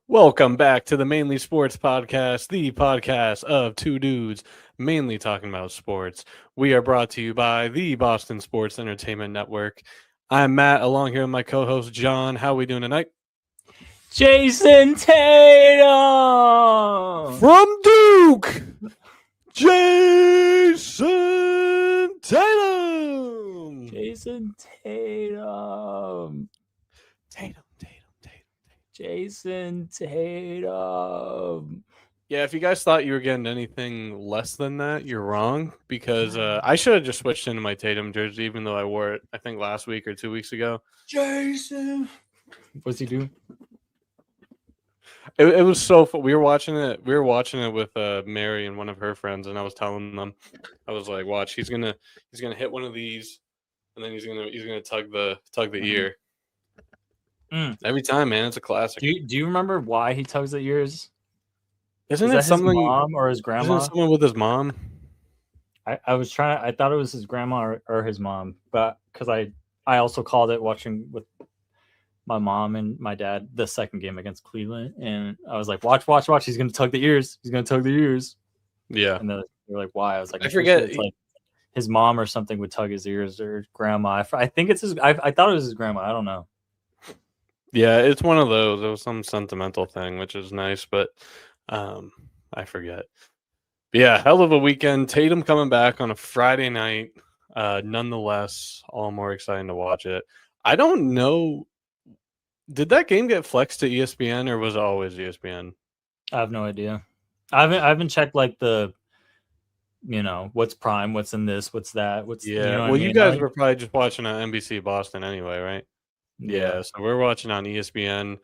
Welcome back to the Mainly Sports Podcast, the podcast of two dudes mainly talking about sports. We are brought to you by the Boston Sports Entertainment Network. I'm Matt, along here with my co-host John. How are we doing tonight? Jayson Tatum from Duke. Jayson Tatum. Jayson Tatum. Jayson Tatum. Yeah, if you guys thought you were getting anything less than that, you're wrong, because I should have just switched into my Tatum jersey, even though I wore it, I think, last week or 2 weeks ago. Jason. What's he doing? It was so fun. We were watching it with Mary and one of her friends, and I was telling them, I was like, watch, he's gonna hit one of these, and then he's gonna tug the ear. Every time, man. It's a classic. Do you remember why he tugs the ears? Isn't it something? His mom or his grandma? Isn't it someone with his mom? I thought it was his grandma or his mom, but because I also called it watching with my mom and my dad the second game against Cleveland, and I was like, watch, he's gonna tug the ears. Yeah. And they're like, why? I was like, I forget. It's like his mom or something would tug his ears, or grandma. I think it's his. I thought it was his grandma. I don't know. Yeah, it's one of those. It was some sentimental thing, which is nice, but I forget. But yeah, hell of a weekend. Tatum coming back on a Friday night. Nonetheless, all more exciting to watch it. I don't know. Did that game get flexed to ESPN, or was it always ESPN? I have no idea. I haven't checked like the, what's prime, what's in this, what's that, what's you guys were probably just watching on NBC Boston anyway, right? Yeah, so we're watching on ESPN.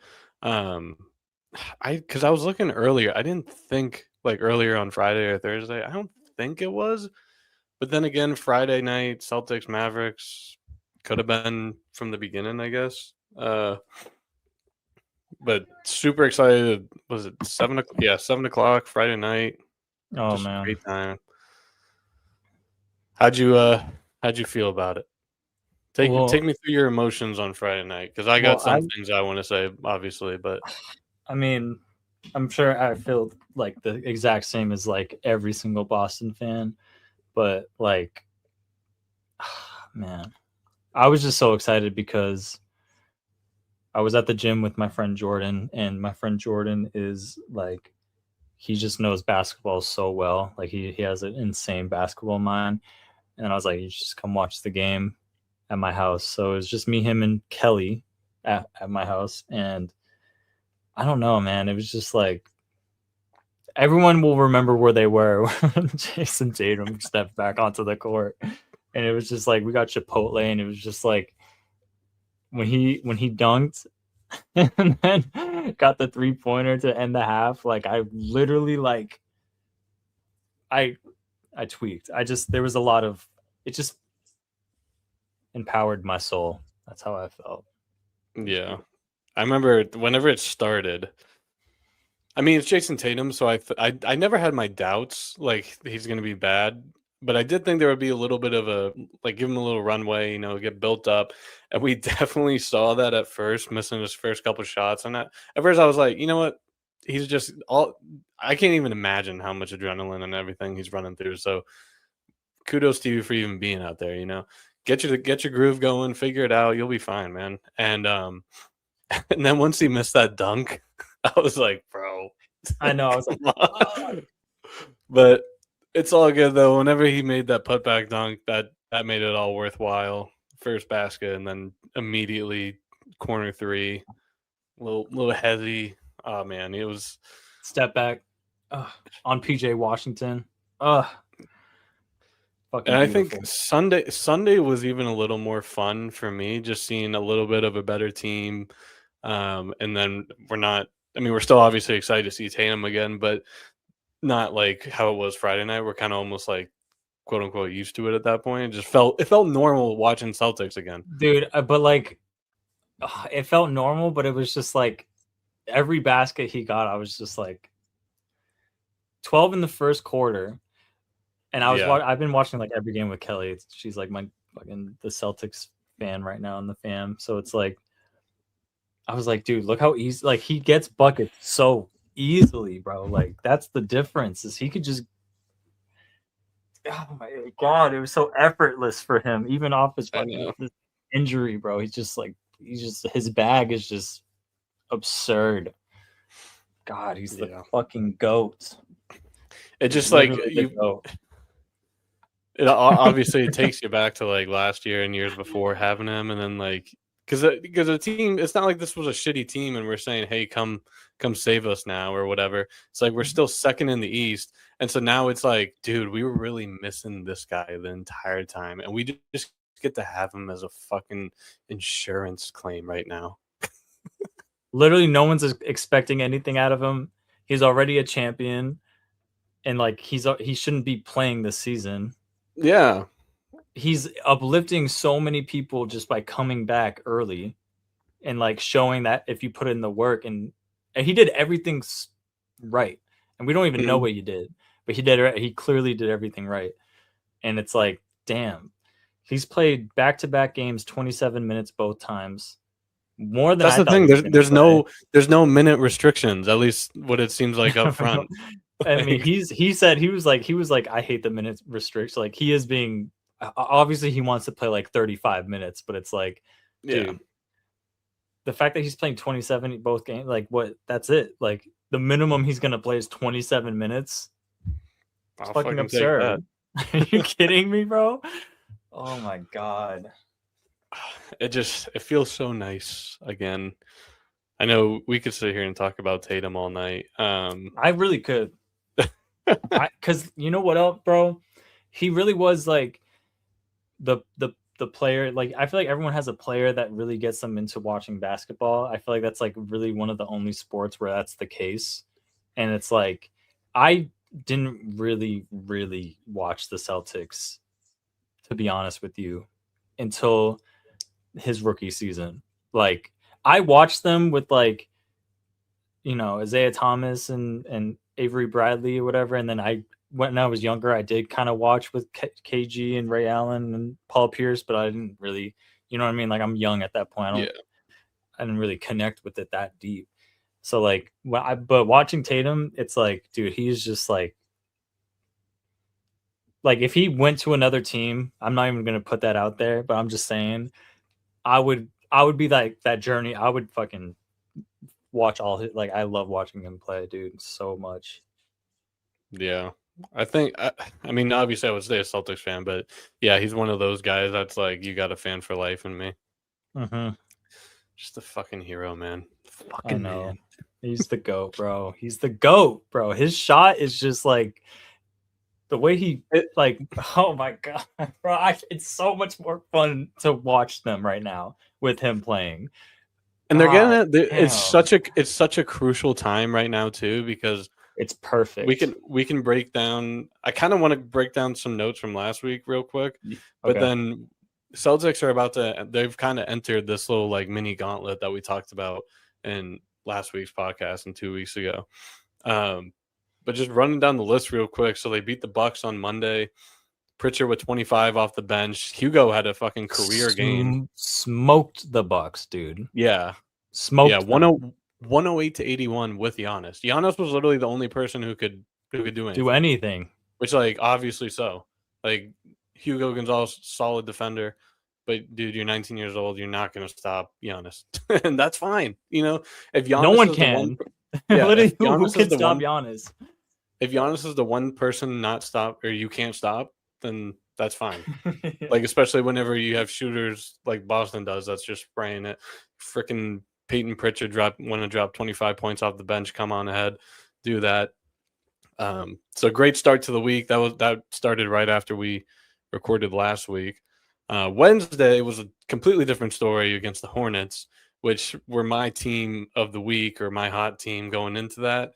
Because I was looking earlier, I didn't think like earlier on Friday or Thursday. I don't think it was, but then again, Friday night Celtics Mavericks could have been from the beginning, I guess. But super excited. Was it 7 o'clock? Yeah, 7 o'clock Friday night. Oh Just man, great time. How'd you feel about it? Take me through your emotions on Friday night, because I got some things I want to say, obviously, but I mean, I'm sure I feel like the exact same as like every single Boston fan, but like, man, I was just so excited because I was at the gym with my friend Jordan, and my friend Jordan is like, he just knows basketball so well. Like he has an insane basketball mind. And I was like, you just come watch the game at my house. So it was just me, him, and Kelly at my house. And I don't know, man. It was just like, everyone will remember where they were when Jayson Tatum stepped back onto the court. And it was just like, we got Chipotle, and it was just like, when he dunked and then got the 3-pointer to end the half, like I literally like I tweaked. There was a lot of, it just empowered my soul. That's how I felt. Yeah. I remember whenever it started, I mean, it's Jayson Tatum, so I never had my doubts like he's going to be bad, but I did think there would be a little bit of a, like, give him a little runway, get built up. And we definitely saw that at first, missing his first couple shots. And at first I was like, you know what? He's just I can't even imagine how much adrenaline and everything he's running through. So kudos to you for even being out there, get your groove going, figure it out. You'll be fine, man. And, and then once he missed that dunk, I was like, bro, I know. I was like, oh. But it's all good though. Whenever he made that putback dunk, that made it all worthwhile. First basket, and then immediately corner three, little heavy. Oh man, it was step back on PJ Washington. And I think Sunday was even a little more fun for me, just seeing a little bit of a better team. And then we're still obviously excited to see Tatum again, but not like how it was Friday night. We're kind of almost like quote unquote used to it at that point. It felt normal watching Celtics again. Dude, but like it felt normal, but it was just like every basket he got, I was just like 12 in the first quarter. And I've been watching like every game with Kelly. She's like my fucking the Celtics fan right now in the fam. So it's like I was like, dude, look how easy like he gets buckets so easily, bro. Like that's the difference is he could just oh my god, it was so effortless for him, even off his fucking injury, bro. He's just his bag is just absurd. God, he's the fucking GOAT. It just like you. It obviously it takes you back to like last year and years before having him, and then like because the team, it's not like this was a shitty team, and we're saying, hey, come save us now or whatever. It's like we're still second in the East, and so now it's like, dude, we were really missing this guy the entire time, and we just get to have him as a fucking insurance claim right now. Literally, no one's expecting anything out of him. He's already a champion, and like he shouldn't be playing this season. Yeah. He's uplifting so many people just by coming back early and like showing that if you put in the work and he did everything right. And we don't even know what he did, but he clearly did everything right. And it's like, damn, he's played back-to-back games, 27 minutes both times. More than that's I the thing. There's no minute restrictions, at least what it seems like up front. I mean, he was like, I hate the minute restrictions. Like he is being obviously he wants to play like 35 minutes, but it's like, dude, the fact that he's playing 27 both games, like what? That's it. Like the minimum he's gonna play is 27 minutes. It's fucking absurd. Are you kidding me, bro? Oh my god. It feels so nice again. I know we could sit here and talk about Tatum all night. I really could. Because you know what else, bro? He really was like the player. Like I feel like everyone has a player that really gets them into watching basketball. I feel like that's like really one of the only sports where that's the case. And it's like I didn't really watch the Celtics, to be honest with you, until his rookie season. Like I watched them with like, you know, Isaiah Thomas and Avery Bradley or whatever. And then when I was younger, I did kind of watch with KG and Ray Allen and Paul Pierce, but I didn't really, you know what I mean? Like I'm young at that point. I didn't really connect with it that deep. So like, but watching Tatum, it's like, dude, he's just like if he went to another team, I'm not even going to put that out there, but I'm just saying I would be like that journey. I would fucking watch all his, like I love watching him play, dude, so much. Yeah. I think I mean obviously I would stay a Celtics fan, but yeah, he's one of those guys that's like you got a fan for life in me. Just a fucking hero, man. Fucking man. He's the GOAT, bro. He's the GOAT, bro. His shot is just like the way he like, oh my god, bro! It's so much more fun to watch them right now with him playing. And they're getting it. It's such a crucial time right now too, because it's perfect. We can break down. I kind of want to break down some notes from last week real quick, but then Celtics are they've kind of entered this little like mini gauntlet that we talked about in last week's podcast and 2 weeks ago. But just running down the list real quick. So they beat the Bucks on Monday. Pritchard with 25 off the bench. Hugo had a fucking career game. Smoked the Bucks, dude. Yeah. Smoked. Yeah, 108 to 81 with Giannis. Giannis was literally the only person who could do anything. Which, like, obviously so. Like, Hugo Gonzalez, solid defender. But, dude, you're 19 years old. You're not going to stop Giannis. And that's fine. You know, if Giannis no one can. Literally, who can stop Giannis? If Giannis is the one person not stop or you can't stop, then that's fine. Like, especially whenever you have shooters like Boston does, that's just spraying it. Freaking Peyton Pritchard want to drop 25 points off the bench. Come on ahead, do that. So great start to the week. That started right after we recorded last week. Wednesday was a completely different story against the Hornets, which were my team of the week or my hot team going into that.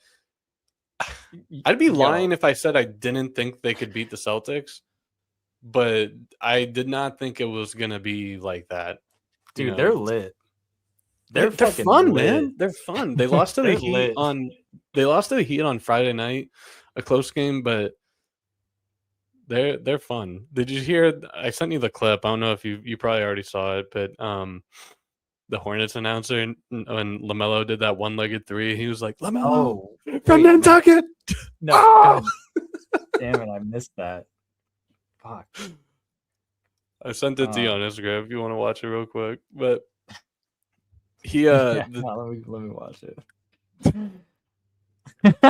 I'd be lying if I said I didn't think they could beat the Celtics. but I did not think it was gonna be like that. You Dude, know, they're lit. They're they're fucking fun, lit. man. They're fun. They lost to the They're Heat lit. on they lost to the Heat on Friday night, a close game, but they're fun. Did you hear? I sent you the clip. I don't know if you probably already saw it, but the Hornets announcer when LaMelo did that one-legged three, he was like, "LaMelo Oh, from wait, no. Nantucket." No, Oh! God damn it, I missed that. Fuck. I sent it to you on Instagram if you want to watch it real quick. But he Yeah, no, let me watch it.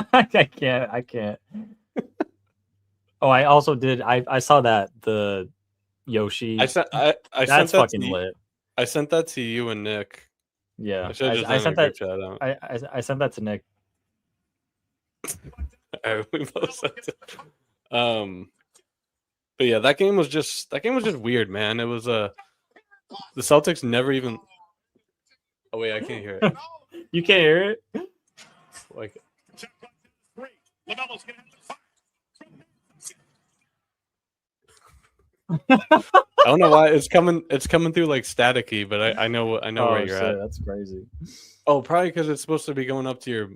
I can't. Oh, I also did. I saw that the Yoshi. I sent I That's sent that fucking to you, I I sent that to you and Nick. Yeah, I should have just I done a sent that. group chat out. I sent that to Nick. We both sent it. But yeah, that game was just weird, man. It was the Celtics never even. Oh wait, I can't hear it. You can't hear it. Like, I don't know why it's coming. It's coming through like staticky, but I know where you're at. That's crazy. Oh, probably because it's supposed to be going up to your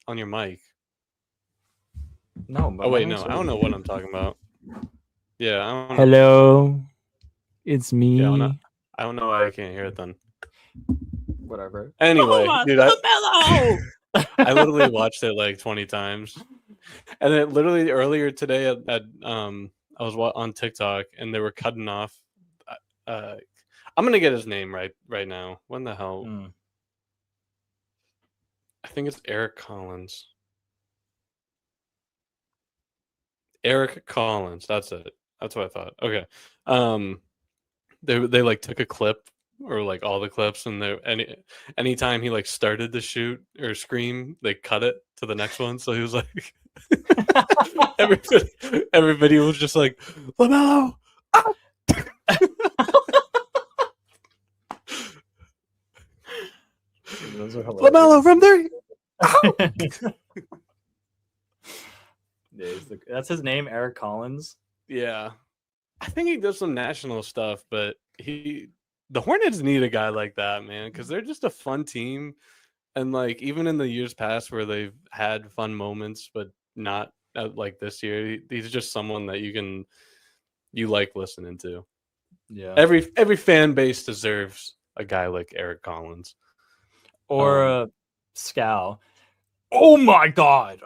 on your mic. No, but Oh wait, no, I don't know what I'm talking about. Yeah, I don't know. Hello, it's me. Yeah, I don't know why I can't hear it then. Whatever. Anyway, dude, I literally watched it like 20 times, and then literally earlier today at I was on TikTok and they were cutting off. I'm gonna get his name right now. When the hell? I think it's Eric Collins. Eric Collins. That's it. That's what I thought. Okay. They like took a clip or like all the clips, and anytime he like started to shoot or scream, they cut it to the next one. So he was like, everybody was just like, LaMelo. Ah! LaMelo from there. That's his name, Eric Collins. Yeah, I think he does some national stuff, but the Hornets need a guy like that, man, because they're just a fun team, and like even in the years past where they've had fun moments, but not like this year, he's just someone that you like listening to. Yeah, every fan base deserves a guy like Eric Collins or Scal. Oh my god!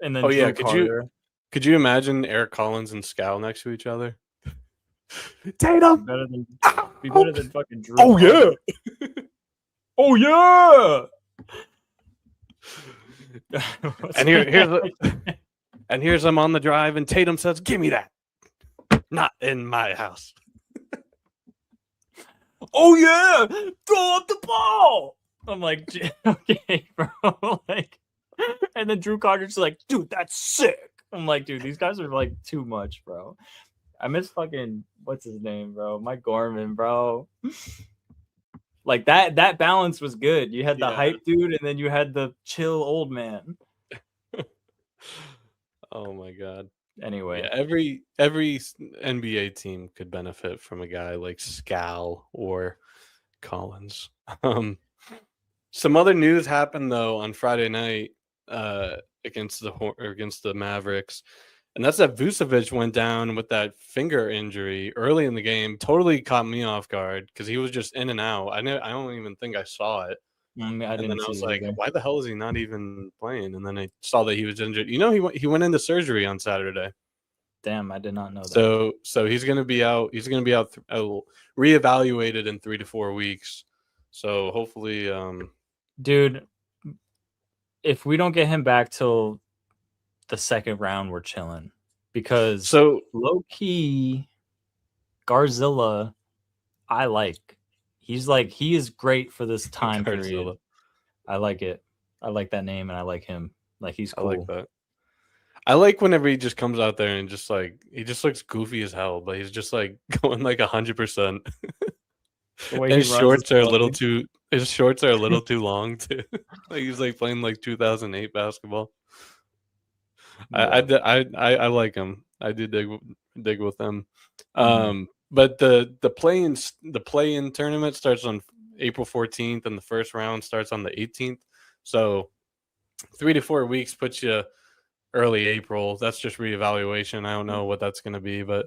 And then yeah, could you imagine Eric Collins and Scal next to each other? Tatum be better than fucking Drew. Oh Carter. Yeah. Oh yeah. And here's I'm on the drive, and Tatum says, "Give me that." Not in my house. Oh yeah, throw up the ball. I'm like, okay, bro. Like, and then Drew Carter's like, dude, that's sick. I'm like, dude, these guys are like too much, bro. I miss fucking what's his name, bro? Mike Gorman, bro. Like that balance was good. You had the hype dude, and then you had the chill old man. Oh my god. Anyway, yeah, every NBA team could benefit from a guy like Scal or Collins. Some other news happened though on Friday night against the Mavericks, and that's that Vucevic went down with that finger injury early in the game. Totally caught me off guard because he was just in and out. I don't even think I saw it. And then I was like, why the hell is he not even playing? And then I saw that he was injured. You know, he went into surgery on Saturday. Damn, I did not know that. So he's going to be out. He's going to be out reevaluated in 3 to 4 weeks. So hopefully, dude, if we don't get him back till the second round, we're chilling. Because low key, Garzilla, I like. He is great for this time period. I like it. I like that name, and I like him. Like, he's cool. I like that. I like whenever he just comes out there and just like he just looks goofy as hell, but he's just like going like 100%. His shorts are a little too long too. Like he's like playing like 2008 basketball. Yeah. I like him. I do dig dig with them. Mhm. But the play-in tournament starts on April 14th, and the first round starts on the 18th. So 3 to 4 weeks puts you early April. That's just reevaluation. I don't know what that's going to be, but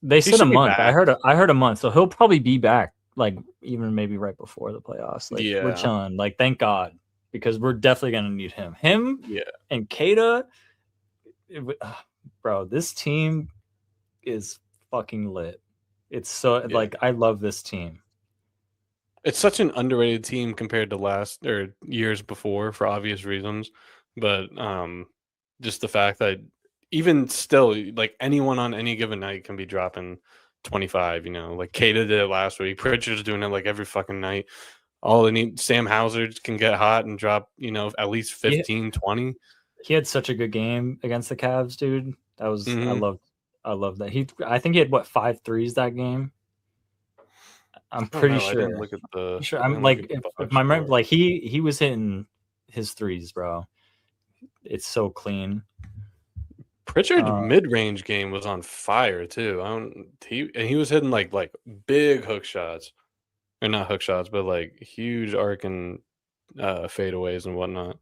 They he said a should be month. back. I heard a month, so he'll probably be back, like even maybe right before the playoffs. Like we're Yeah, chilling. Like thank God, because we're definitely gonna need him. Him yeah, and Kada, bro. This team is fucking lit. It's so yeah. like I love this team. It's such an underrated team compared to last or years before for obvious reasons, but just the fact that even still, like anyone on any given night can be dropping 25. Like Kata did it last week. Pritchard's doing it like every fucking night. All they need, Sam Hauser can get hot and drop, at least He 15, 20. he had such a good game against the Cavs, dude. That was Mm-hmm. I love that. I think he had what 5 threes that game. I'm I don't pretty know. I didn't sure. look at the. Sure. I I'm didn't look like at the if box my memory, score. like he was hitting his threes, bro. It's so clean. Pritchard's Uh, mid range game was on fire too. I don't. He was hitting like big hook shots, or not hook shots, but like huge arcing fadeaways and whatnot.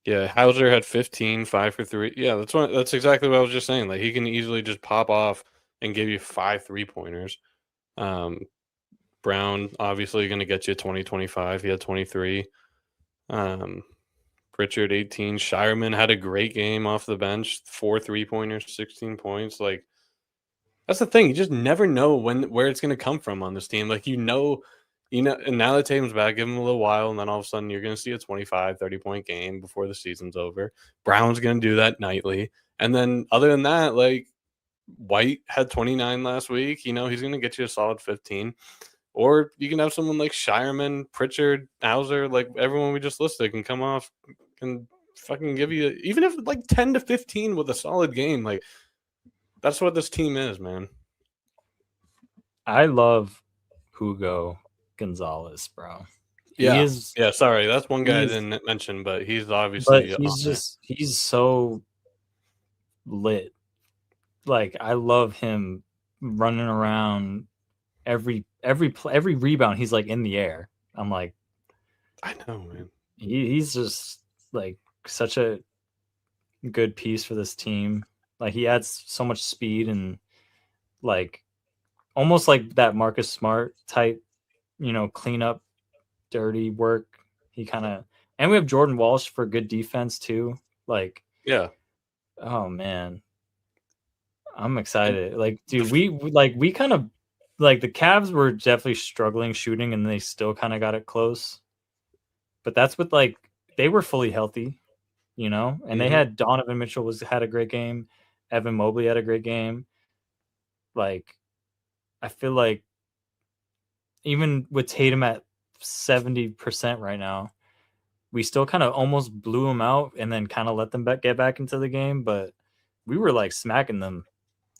Yeah, Hauser had 15, 5 for 3. Yeah, that's exactly what I was just saying. Like he can easily just pop off and give you 5 3-pointers. Um, Brown obviously going to get you 20, 25. He had 23. Um, Pritchard 18. Shireman had a great game off the bench, 4 3-pointers, 16 points. Like that's the thing. You just never know where it's going to come from on this team. Like and now that Tatum's back, give him a little while, and then all of a sudden you're going to see a 25, 30-point game before the season's over. Brown's going to do that nightly. And then other than that, like White had 29 last week. He's going to get you a solid 15. Or you can have someone like Shireman, Pritchard, Hauser, like everyone we just listed can come off and fucking give you, even if like 10 to 15 with a solid game. Like that's what this team is, man. I love Hugo Gonzalez, bro. He Yeah. is Yeah, sorry. That's one guy I he's didn't mention, but he's but obviously on there. he's so lit. Like I love him running around every rebound. He's like in the air. I'm like I know, man. he's just like such a good piece for this team. Like he adds so much speed and like almost like that Marcus Smart type, clean up dirty work. He kind of and we have Jordan Walsh for good defense too. Like, Yeah. oh man, I'm And excited. Like, the dude, we kind of like the Cavs were definitely struggling shooting, and they still kind of got it close. But that's what like they were fully healthy, and they Mhm. had Donovan Mitchell had a great game, Evan Mobley had a great game. Like, I feel like even with Tatum at 70% right now, we still kind of almost blew them out and then kind of let them get back into the game, but we were like smacking them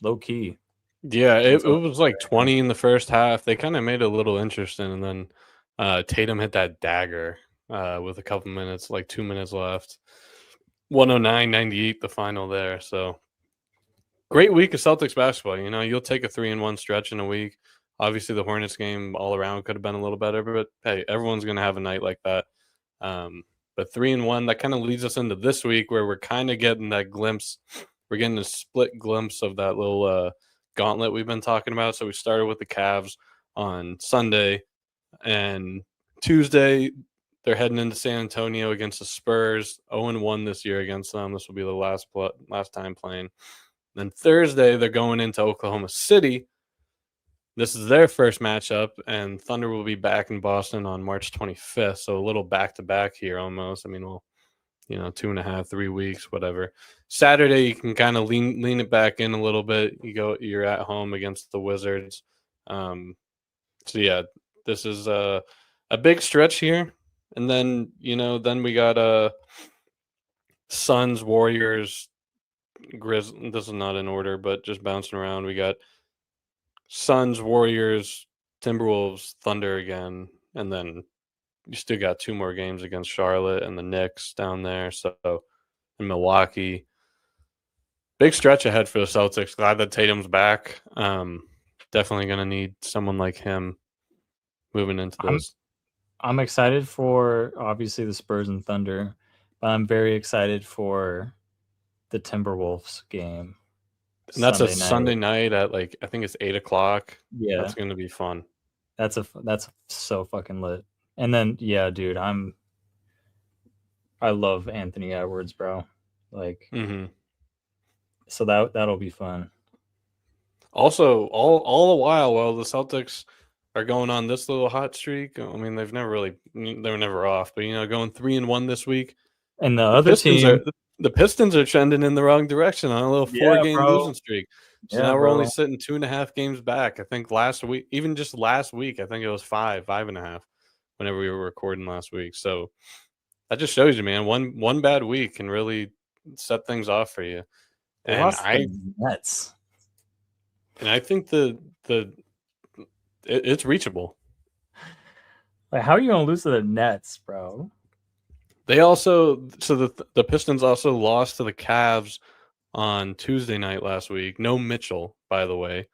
low key Yeah, it until was like 20 in the first half. They kind of made it a little interesting, and then Tatum hit that dagger with a couple minutes, like 2 minutes left. 109-98 the final there. So great week of Celtics basketball. You'll take a 3-1 stretch in a week. Obviously, the Hornets game all around could have been a little better, but hey, everyone's going to have a night like that. But 3-1, that kind of leads us into this week where we're kind of getting that glimpse. We're getting a split glimpse of that little gauntlet we've been talking about. So we started with the Cavs on Sunday, and Tuesday they're heading into San Antonio against the Spurs. 0-1 this year against them. This will be the last time playing. Then Thursday they're going into Oklahoma City. This is their first matchup, and Thunder will be back in Boston on March 25th. So a little back to back here almost. I mean, well, 2.5, 3 weeks, whatever. Saturday, you can kind of lean it back in a little bit. You're at home against the Wizards. So yeah, this is a big stretch here, and then we got Suns, Warriors, Grizz. This is not in order, but just bouncing around. We got Suns, Warriors, Timberwolves, Thunder again, and then you still got 2 more games against Charlotte and the Knicks down there. So in Milwaukee. Big stretch ahead for the Celtics. Glad that Tatum's back. Definitely going to need someone like him moving into this. I'm excited for obviously the Spurs and Thunder, but I'm very excited for the Timberwolves game. And that's a Sunday night. Sunday night at I think it's 8:00. Yeah, That's going to be fun. that's so fucking lit. And then dude, I love Anthony Edwards, bro. So that'll be fun. Also, all the while the Celtics are going on this little hot streak. I mean, they were never off, but going 3-1 this week. And the other team, the Pistons are trending in the wrong direction on a little 4-game losing streak. So now we're only sitting 2.5 games back. I think last week, even just last week, I think it was 5.5 whenever we were recording last week. So that just shows you, man, one bad week can really set things off for you. They lost the Nets. And I think it's reachable. Like, how are you gonna lose to the Nets, bro? They also the Pistons also lost to the Cavs on Tuesday night last week. No Mitchell, by the way.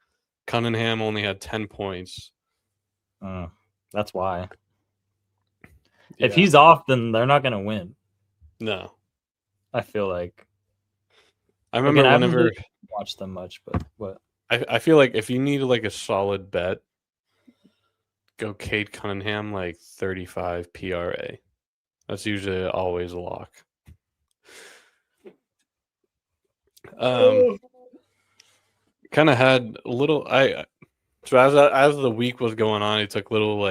Cunningham only had 10 points. That's why. Yeah. If he's off, then they're not gonna win. No, I feel like. I remember I haven't really watched them much, but what? I feel like if you need a solid bet, go Cade Cunningham 35 PRA. That's usually always a lock. Kind of had a little. So as the week was going on, I took little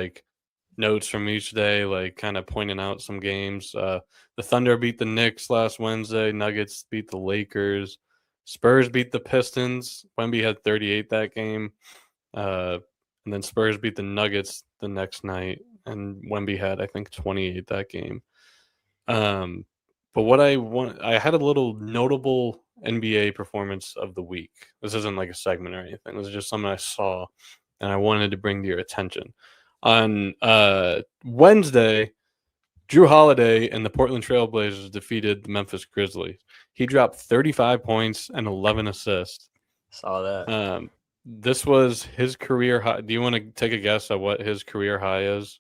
notes from each day, kind of pointing out some games. The Thunder beat the Knicks last Wednesday. Nuggets beat the Lakers. Spurs beat the Pistons. Wemby had 38 that game. And then Spurs beat the Nuggets the next night, and Wemby had, I think, 28 that game. But what I had a little notable NBA performance of the week. This isn't a segment or anything. This is just something I saw, and I wanted to bring to your attention. On Wednesday, Drew Holiday and the Portland Trailblazers defeated the Memphis Grizzlies. He dropped 35 points and 11 assists. Saw that. This was his career high. Do you want to take a guess at what his career high is?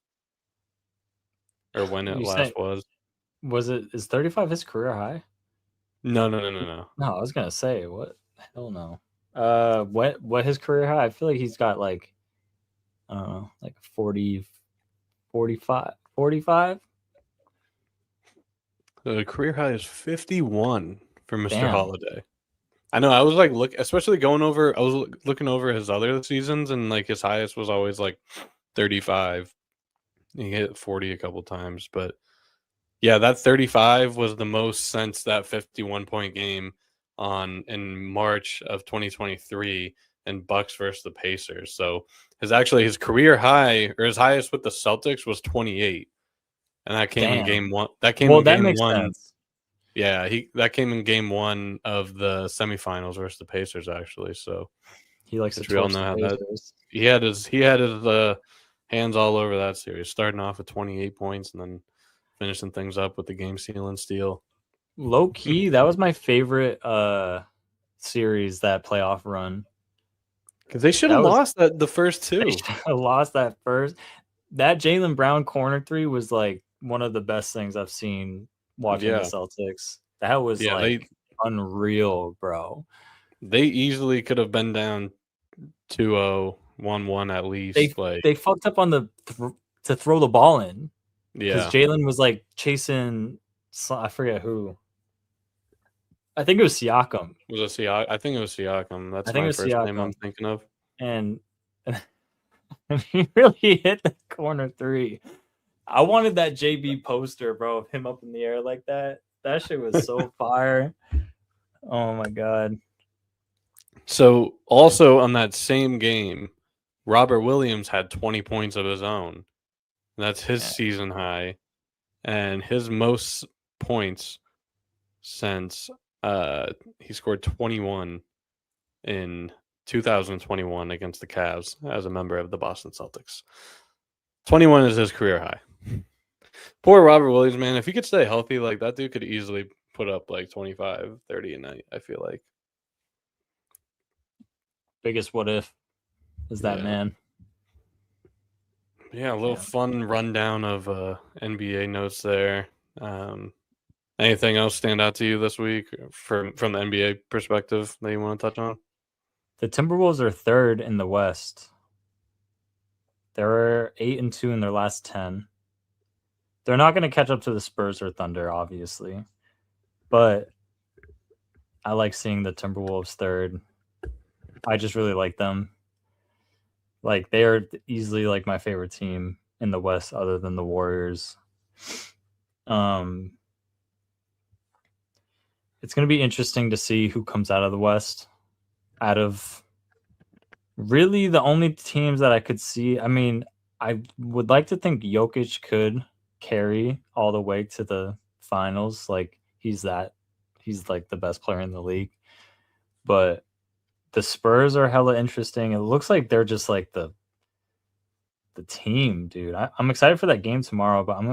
Or when it last was? Is 35 his career high? No. No, I was gonna say, what? Hell no. What his career high? I feel like he's got I don't know, 40, 45. The career high is 51 for Mr. Holiday. I know. I was especially going over. I was looking over his other seasons, and his highest was always 35. He hit 40 a couple times, but yeah, that 35 was the most since that 51-point game in March of 2023 in Bucks versus the Pacers. So his career high, or his highest with the Celtics, was 28, and that came in game one. That came in game one. Sense. Yeah, that came in game one of the semifinals versus the Pacers, actually. So he likes to. We all know how that. He had his hands all over that series, starting off with 28 points and then finishing things up with the game-sealing steal. Low key, that was my favorite series, that playoff run. Because they should have lost the first two. They should have lost that first. That Jaylen Brown corner three was one of the best things I've seen watching the Celtics. That was unreal, bro. They easily could have been down 2-0, 1-1 at least. They fucked up on to throw the ball in. Yeah, because Jaylen was chasing, I forget who. I think it was Siakam. Was it Siakam? I think it was Siakam. That's my first name I'm thinking of. And he really hit the corner three. I wanted that JB poster, bro, of him up in the air like that. That shit was so fire. Oh my god. So also on that same game, Robert Williams had 20 points of his own. That's his season high, and his most points since he scored 21 in 2021 against the Cavs as a member of the Boston Celtics. 21 is his career high. Poor Robert Williams, man. If he could stay healthy, that dude could easily put up 25, 30 a night, I feel like. biggest what if is that Yeah. man. Yeah, a little Yeah. fun rundown of NBA notes there. Anything else stand out to you this week from the NBA perspective that you want to touch on? The Timberwolves are third in the West. They're 8-2 in their last 10. They're not going to catch up to the Spurs or Thunder, obviously, but I like seeing the Timberwolves third. I just really like them. Like they are easily like my favorite team in the West, other than the Warriors. It's going to be interesting to see who comes out of the West. Out of really the only teams that I could see, I mean, I would like to think Jokic could carry all the way to the finals. Like he's like the best player in the league. But the Spurs are hella interesting. It looks like they're just like the team, dude. I'm excited for that game tomorrow, but I'm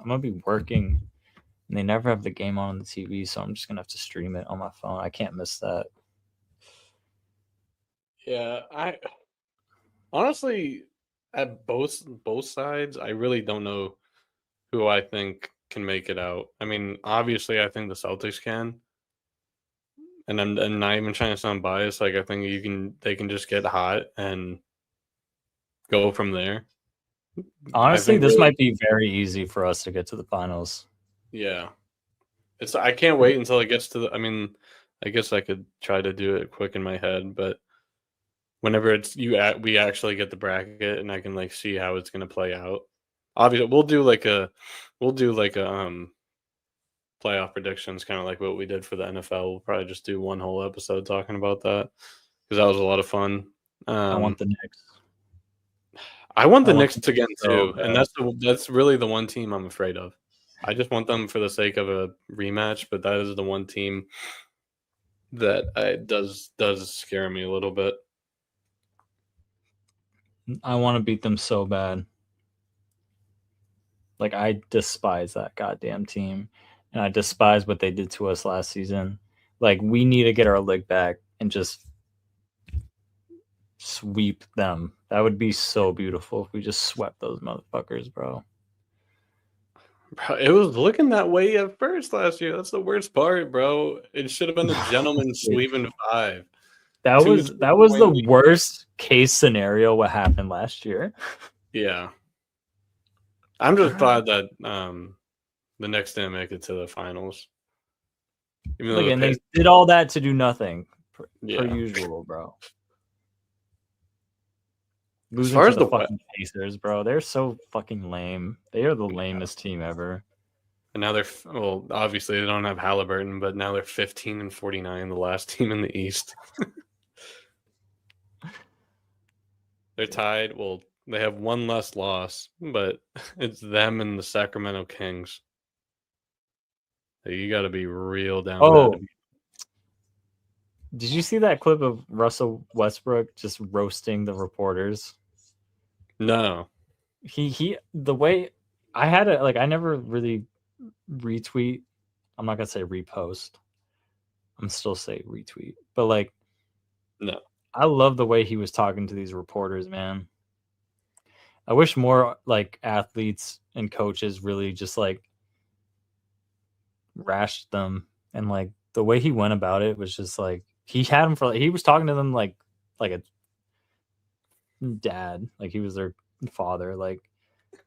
gonna be working, and they never have the game on the TV, so I'm just gonna have to stream it on my phone. I can't miss that. Yeah, I honestly at both sides, I really don't know who I think can make it out. I mean, obviously, I think the Celtics can, and I'm not even trying to sound biased. Like I think they can just get hot and go from there. I Honestly, think this they might be very easy for us to get to the finals. yeah. I can't wait until it gets to the. I mean, I guess I could try to do it quick in my head, but whenever we actually get the bracket and I can like see how it's gonna play out. Obviously, we'll do like a playoff predictions, kind of like what we did for the NFL. We'll probably just do one whole episode talking about that because that was a lot of fun. I want Um, the Knicks. I want I the want Knicks the to Knicks again so too, and bad. that's really the one team I'm afraid of. I just want them for the sake of a rematch, but that is the one team that does scare me a little bit. I want to beat them so bad. Like I despise that goddamn team, and I despise what they did to us last season. Like we need to get our leg back and just sweep them. That would be so beautiful if we just swept those motherfuckers, bro. Bro, it was looking that way at first last year. That's the worst part, bro. It should have been a gentleman's sweep in five. That Two was teams that was win the the worst case scenario what happened last year. yeah. I'm just glad that the Knicks didn't make it to the finals. Even though Look, the and they pit did all that to do nothing, per yeah. usual, bro. As Losing far to as the the West, fucking Pacers, bro. They're so fucking lame. They are the lamest team ever. and now well, obviously they don't have Halliburton, but now they're 15-49, the last team in the East. They're tied. Well, they have one less loss, but it's them and the Sacramento Kings. You got to be real down bad to Oh, be. did you see that clip of Russell Westbrook just roasting the reporters? No, He the way I had it, like I never really retweet. I'm not gonna say repost. I'm still say retweet. But like no. I love the way he was talking to these reporters, man. I wish more like athletes and coaches really just like rashed them, and like the way he went about it was just like he had him for he was talking to them like a dad, like he was their father. Like,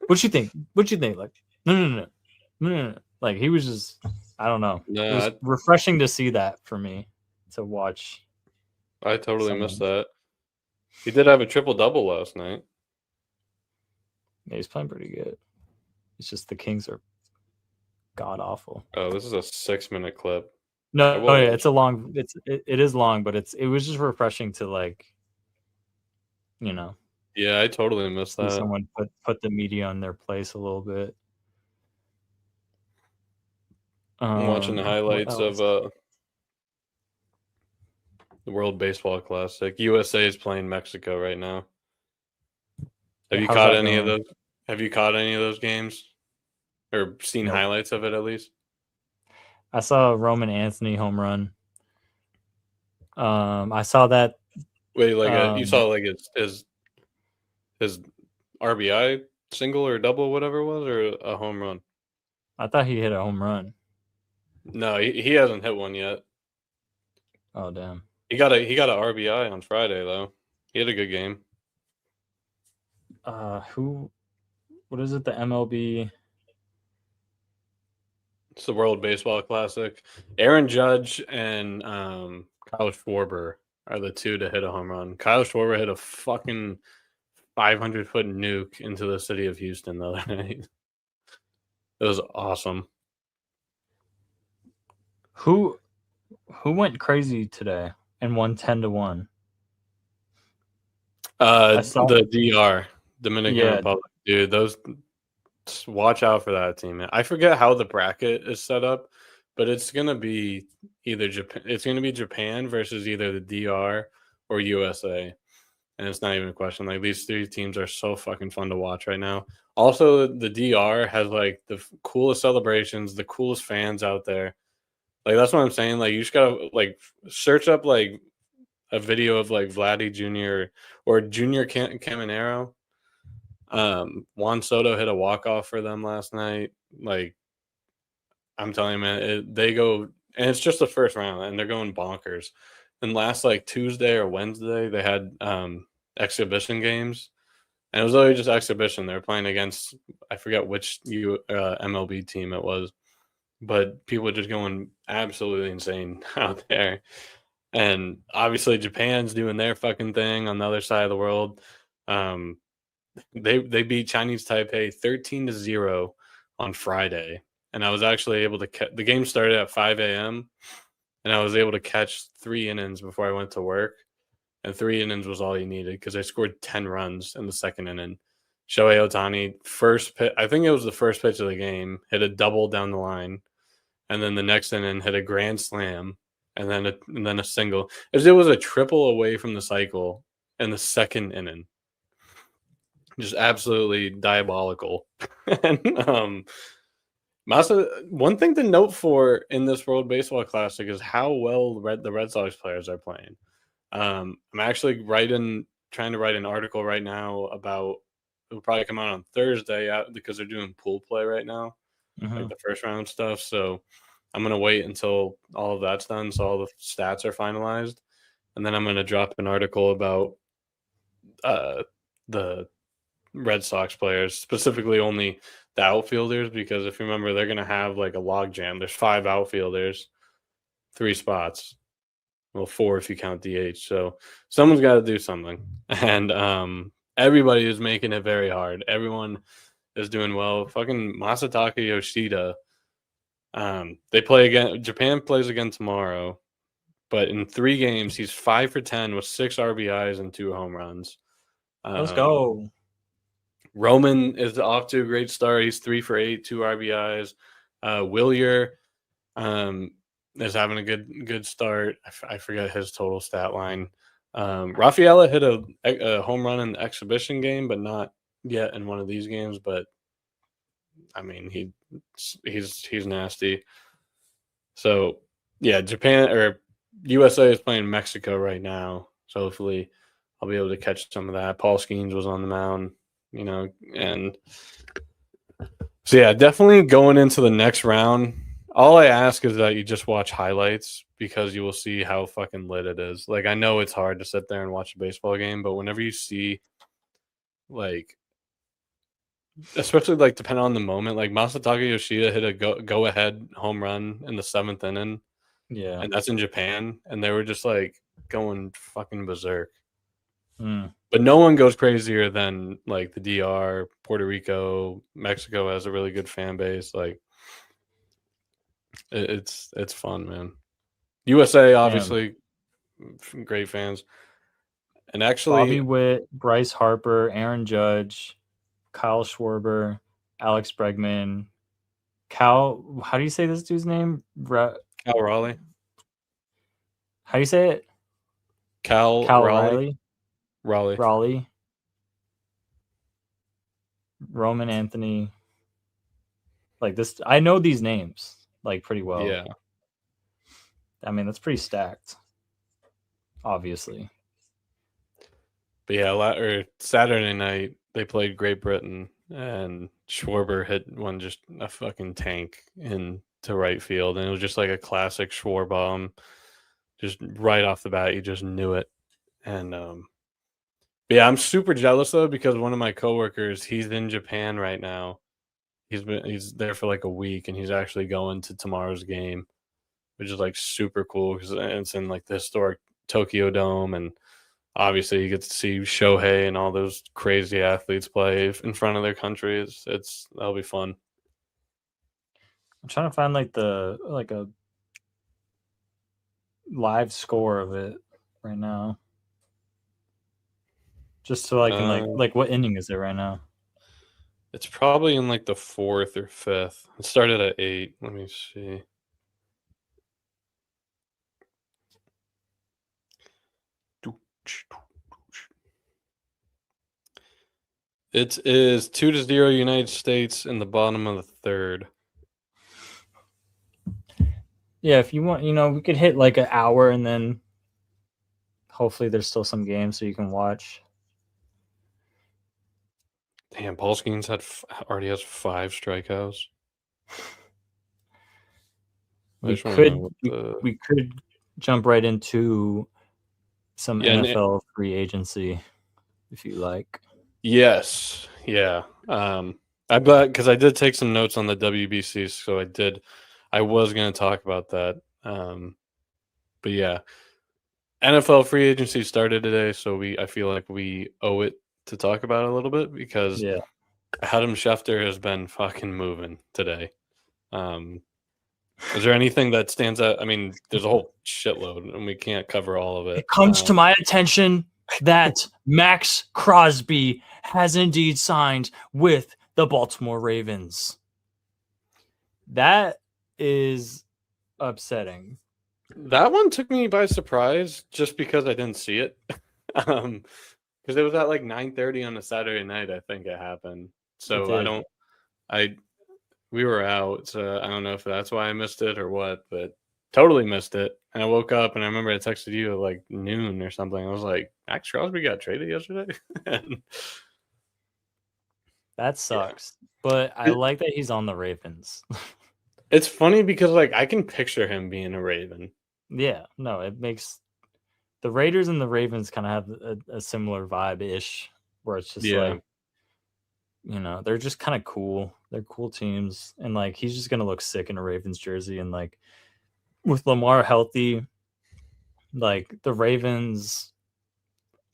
what you think? What you think? Like, no. Like he was just, I don't know. It No, was refreshing to see that for me to watch I totally missed someone. that. He did have a triple double last night. Yeah, he's playing pretty good. It's just the Kings are god awful. Oh, this is a 6-minute clip. I No, will yeah, watch it's a long. It is long, but it was just refreshing to like you know it. Yeah, I totally missed see that. someone put the media in their place a little bit. I'm watching the What highlights of else? the World Baseball Classic. USA is playing Mexico right now. Have Yeah, you how's caught that any of going? those? Have you caught any of those games or seen Nope. highlights of it at least? I saw Roman Anthony home run. I saw that Wait, like you Um, saw like his RBI single or double, whatever it was, or a home run? I thought he hit a home run. No, he hasn't hit one yet. Oh damn. He got a RBI on Friday though. He had a good game. Who? What is it? The MLB. It's the World Baseball Classic. Aaron Judge and Kyle Schwarber are the two to hit a home run. Kyle Schwarber hit a fucking 500-foot nuke into the city of Houston the other night. It was awesome. Who? Who went crazy today and won 10-1? I saw. The DR, Dominican Yeah. Republic, dude. Those watch out for that team. Man. I forget how the bracket is set up, but it's gonna be either Japan. It's gonna be Japan versus either the DR or USA, and it's not even a question. Like these three teams are so fucking fun to watch right now. Also, the DR has like the coolest celebrations, the coolest fans out there. Like that's what I'm saying. Like you just gotta like search up like a video of like Vladdy Jr. or Junior Caminero. Juan Soto hit a walk off for them last night. Like I'm telling you, man, they go and it's just the first round, and they're going bonkers. And last like Tuesday or Wednesday, they had exhibition games, and it was literally just exhibition. They were playing against I forget which MLB team it was, but people were just going absolutely insane out there. And obviously, Japan's doing their fucking thing on the other side of the world. Um, they beat Chinese Taipei 13-0 on Friday, and I was actually able to the game started at 5 a.m. and I was able to catch 3 innings before I went to work, and 3 innings was all you needed because I scored 10 runs in the second inning. Shohei Ohtani first pitch, I think it was the first pitch of the game, hit a double down the line, and then the next inning hit a grand slam, and then a single. It was a triple away from the cycle in the second inning, just absolutely diabolical. And Massa, one thing to note for in this World Baseball Classic is how well the Red Sox players are playing. I'm actually trying to write an article right now about. It'll probably come out on Thursday because they're doing pool play right now, like Mm-hmm. the first round stuff. So I'm gonna wait until all of that's done, so all the stats are finalized, and then I'm gonna drop an article about the Red Sox players, specifically only the outfielders, because if you remember, they're going to have like a log jam. There's 5 outfielders, 3 spots. Well, 4 if you count DH. So someone's got to do something. And everybody is making it very hard. Everyone is doing well. Fucking Masataka Yoshida. They play again. Japan plays again tomorrow. But in 3 games, he's 5 for 10 with 6 RBIs and 2 home runs. Let's Um, go. Roman is off to a great start. He's 3 for 8, 2 RBIs. Willier is having a good start. I forget his total stat line. Rafaela hit a home run in the exhibition game, but not yet in one of these games. But I mean, he's nasty. So yeah, Japan or USA is playing Mexico right now. So hopefully, I'll be able to catch some of that. Paul Skeens was on the mound, and so yeah, definitely going into the next round. All I ask is that you just watch highlights because you will see how fucking lit it is. Like I know it's hard to sit there and watch a baseball game, but whenever you see like especially like depending on the moment, like Masataka Yoshida hit a go ahead home run in the 7th inning, Yeah. and that's in Japan, and they were just like going fucking berserk. Mm. But no one goes crazier than like the DR, Puerto Rico, Mexico has a really good fan base. Like it's fun, man. USA Damn. obviously great fans, and Bobby actually Witt, Bryce Harper, Aaron Judge, Kyle Schwarber, Alex Bregman, Cal. How do you say this dude's name? Cal Raleigh, How do you say it? Cal Cal Raleigh, Riley, Raleigh. Raleigh, Roman Anthony. Like this, I know these names like pretty well. Yeah, I mean, that's pretty stacked. Obviously. But yeah, or Saturday night they played Great Britain, and Schwarber hit one just a fucking tank into right field, and it was just like a classic Schwarber bomb, just right off the bat. You just knew it, and but yeah, I'm super jealous though because one of my coworkers, he's in Japan right now. He's there for like a week, and he's actually going to tomorrow's game, which is like super cool because it's in like the historic Tokyo Dome, and obviously you get to see Shohei and all those crazy athletes play in front of their country. That'll be fun. I'm trying to find like a live score of it right now, just so I can like what inning is it right now? It's probably in like the fourth or fifth. It started at 8. Let me see. It is 2-0 United States in the bottom of the third. Yeah, if you want, we could hit like an hour and then hopefully there's still some games so you can watch. Damn, Paul Skeens already has 5 strikeouts. We could jump right into some NFL free agency if you like. Yes, yeah. I'm glad because I did take some notes on the WBC, so I was going to talk about that. But yeah, NFL free agency started today, so I feel like we owe it to talk about it a little bit because Adam Schefter has been fucking moving today. Is there anything that stands out? I mean, there's a whole shitload, and we can't cover all of it. It comes to my attention that Max Crosby has indeed signed with the Baltimore Ravens. That is upsetting. That one took me by surprise just because I didn't see it. Because it was at like 9:30 on a Saturday night, I think it happened. So we were out, so I don't know if that's why I missed it or what, but totally missed it. And I woke up and I remember I texted you at like noon or something. I was like, Max Crosby got traded yesterday? That sucks. Yeah. But I like that he's on the Ravens. It's funny because like I can picture him being a Raven. Yeah, no, it makes the Raiders and the Ravens kind of have a similar vibe-ish where it's just like, they're just kind of cool. They're cool teams. And like, he's just going to look sick in a Ravens jersey. And like with Lamar healthy, like the Ravens,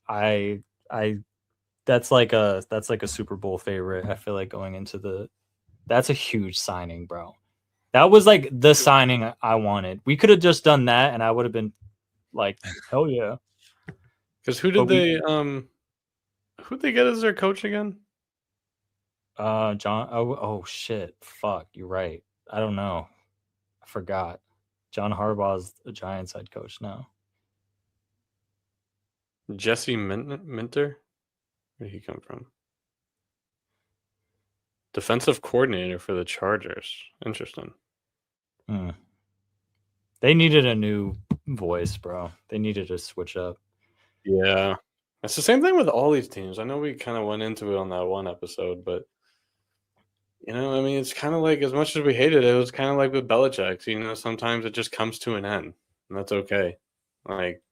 that's like a Super Bowl favorite. I feel like going into that's a huge signing, bro. That was like the signing I wanted. We could have just done that and I would have been like, hell yeah. Because who'd they get as their coach again? John. Oh shit. Fuck. You're right. I don't know. I forgot. John Harbaugh's a Giants head coach now. Jesse Minter? Where did he come from? Defensive coordinator for the Chargers. Interesting. They needed a new voice, bro. They needed to switch up. Yeah. It's the same thing with all these teams. I know we kind of went into it on that one episode, but I mean, it's kind of like as much as we hated it, it was kind of like with Belichick. Sometimes it just comes to an end, and that's okay. Like,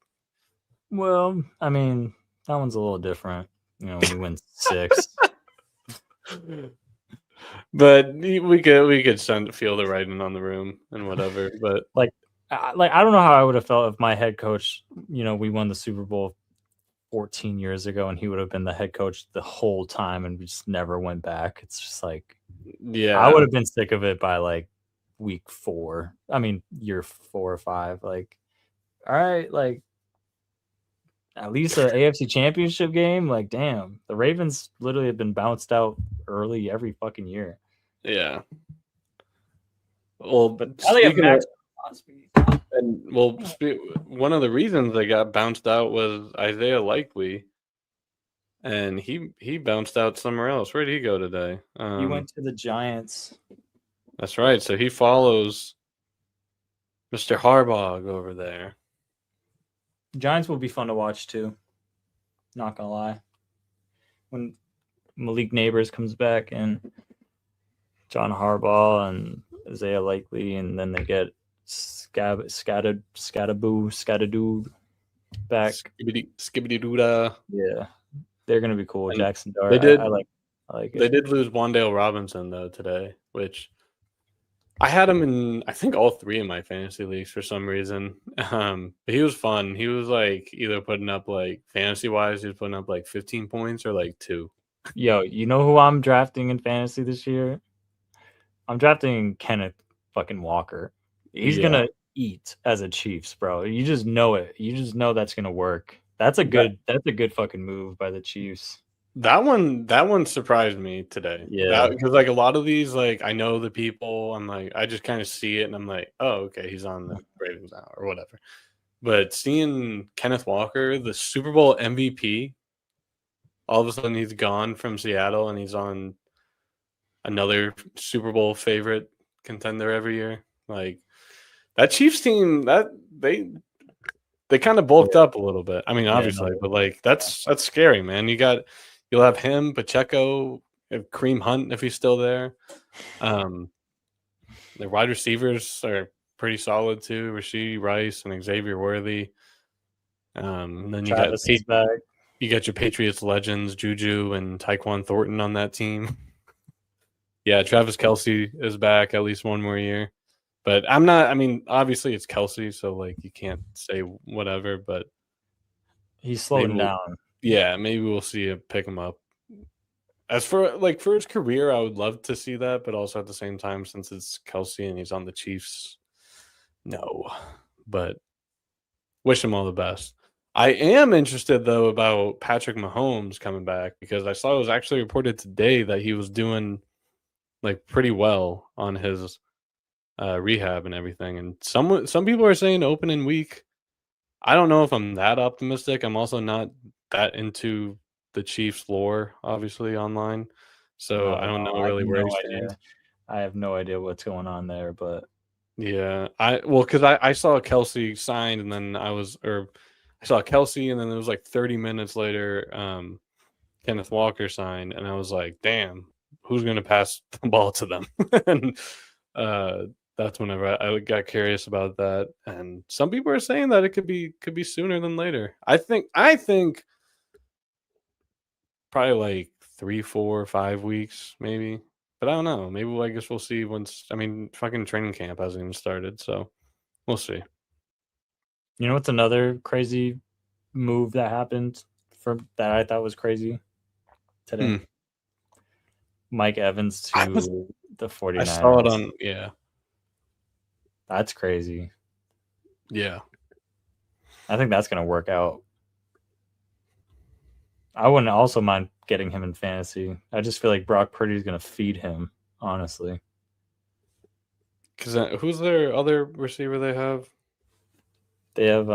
well, I mean, that one's a little different. When we win 6. But we could feel the writing on the room and whatever. But like I don't know how I would have felt if my head coach, we won the Super Bowl 14 years ago and he would have been the head coach the whole time and we just never went back. It's just like, yeah, I would have been sick of it by like week 4. I mean, year 4 or 5. Like, all right, like at least an AFC championship game. Like, damn, the Ravens literally have been bounced out early every fucking year. Yeah. Well, but one of the reasons they got bounced out was Isaiah Likely, and he bounced out somewhere else. Where did he go today? He went to the Giants. That's right. So he follows Mr. Harbaugh over there. Giants will be fun to watch too. Not gonna lie. When Malik Neighbors comes back and John Harbaugh and Isaiah Likely, and then they get Scatadoo back. Skibbity doodah. Yeah, they're gonna be cool. And Jackson they Dart, did. I like They it. did lose Wandale Robinson though today, which I had him in I think all three of my fantasy leagues for some reason. But he was fun. He was like either putting up like fantasy wise, he was putting up like 15 points or like 2. Yo, you know who I'm drafting in fantasy this year? I'm drafting Kenneth fucking Walker. He's Yeah. gonna eat as a Chiefs, bro. You just know it. You just know that's gonna work. That's a That good fucking move by the Chiefs. that one surprised me today. Yeah. That because like a lot of these, like I know the people, I'm like, I just kind of see it and I'm like, oh, okay, he's on the Ravens now or whatever. But seeing Kenneth Walker, the Super Bowl MVP, all of a sudden he's gone from Seattle and he's on another Super Bowl favorite contender every year. Like that Chiefs team, that they kind of bulked Yeah. up a little bit. I mean, Yeah, obviously, no, but like that's scary, man. You'll have him, Pacheco, Kareem Hunt if he's still there. Um, the wide receivers are pretty solid too. Rasheed Rice and Xavier Worthy. And then Travis is back. you got your Patriots legends Juju and Tyquan Thornton on that team. Yeah, Travis Kelsey is back at least one more year. But I'm not. I mean, obviously it's Kelsey, so like you can't say whatever. But He's maybe slowing down. maybe we'll see him pick him up. As for for his career, I would love to see that, but also at the same time, since it's Kelsey and he's on the Chiefs, no. But wish him all the best. I am interested though about Patrick Mahomes coming back because I saw it was actually reported today that he was doing like pretty well on his rehab and everything. And some people are saying opening week. I don't know if I'm that optimistic. I'm also not that into the Chiefs lore, obviously online, so I don't know I have really where no he stands. idea. I have no idea what's going on there, but Yeah, because I saw Kelsey signed, and then I saw Kelsey, and then it was like 30 minutes later, Kenneth Walker signed, and I was like, damn, who's gonna pass the ball to them? And uh, that's whenever I got curious about that. And some people are saying that it could be sooner than later. I think probably like 3, 4, 5 weeks, maybe. But I don't know. Maybe I guess we'll see once. I mean, fucking training camp hasn't even started, so we'll see. you know what's another crazy move that happened for that I thought was crazy today? Hmm. Mike Evans I was to the I saw it 49ers. on That's crazy. yeah. I think that's going to work out. I wouldn't also mind getting him in fantasy. I just feel like Brock Purdy is going to feed him, honestly. Because who's their other receiver they have? They have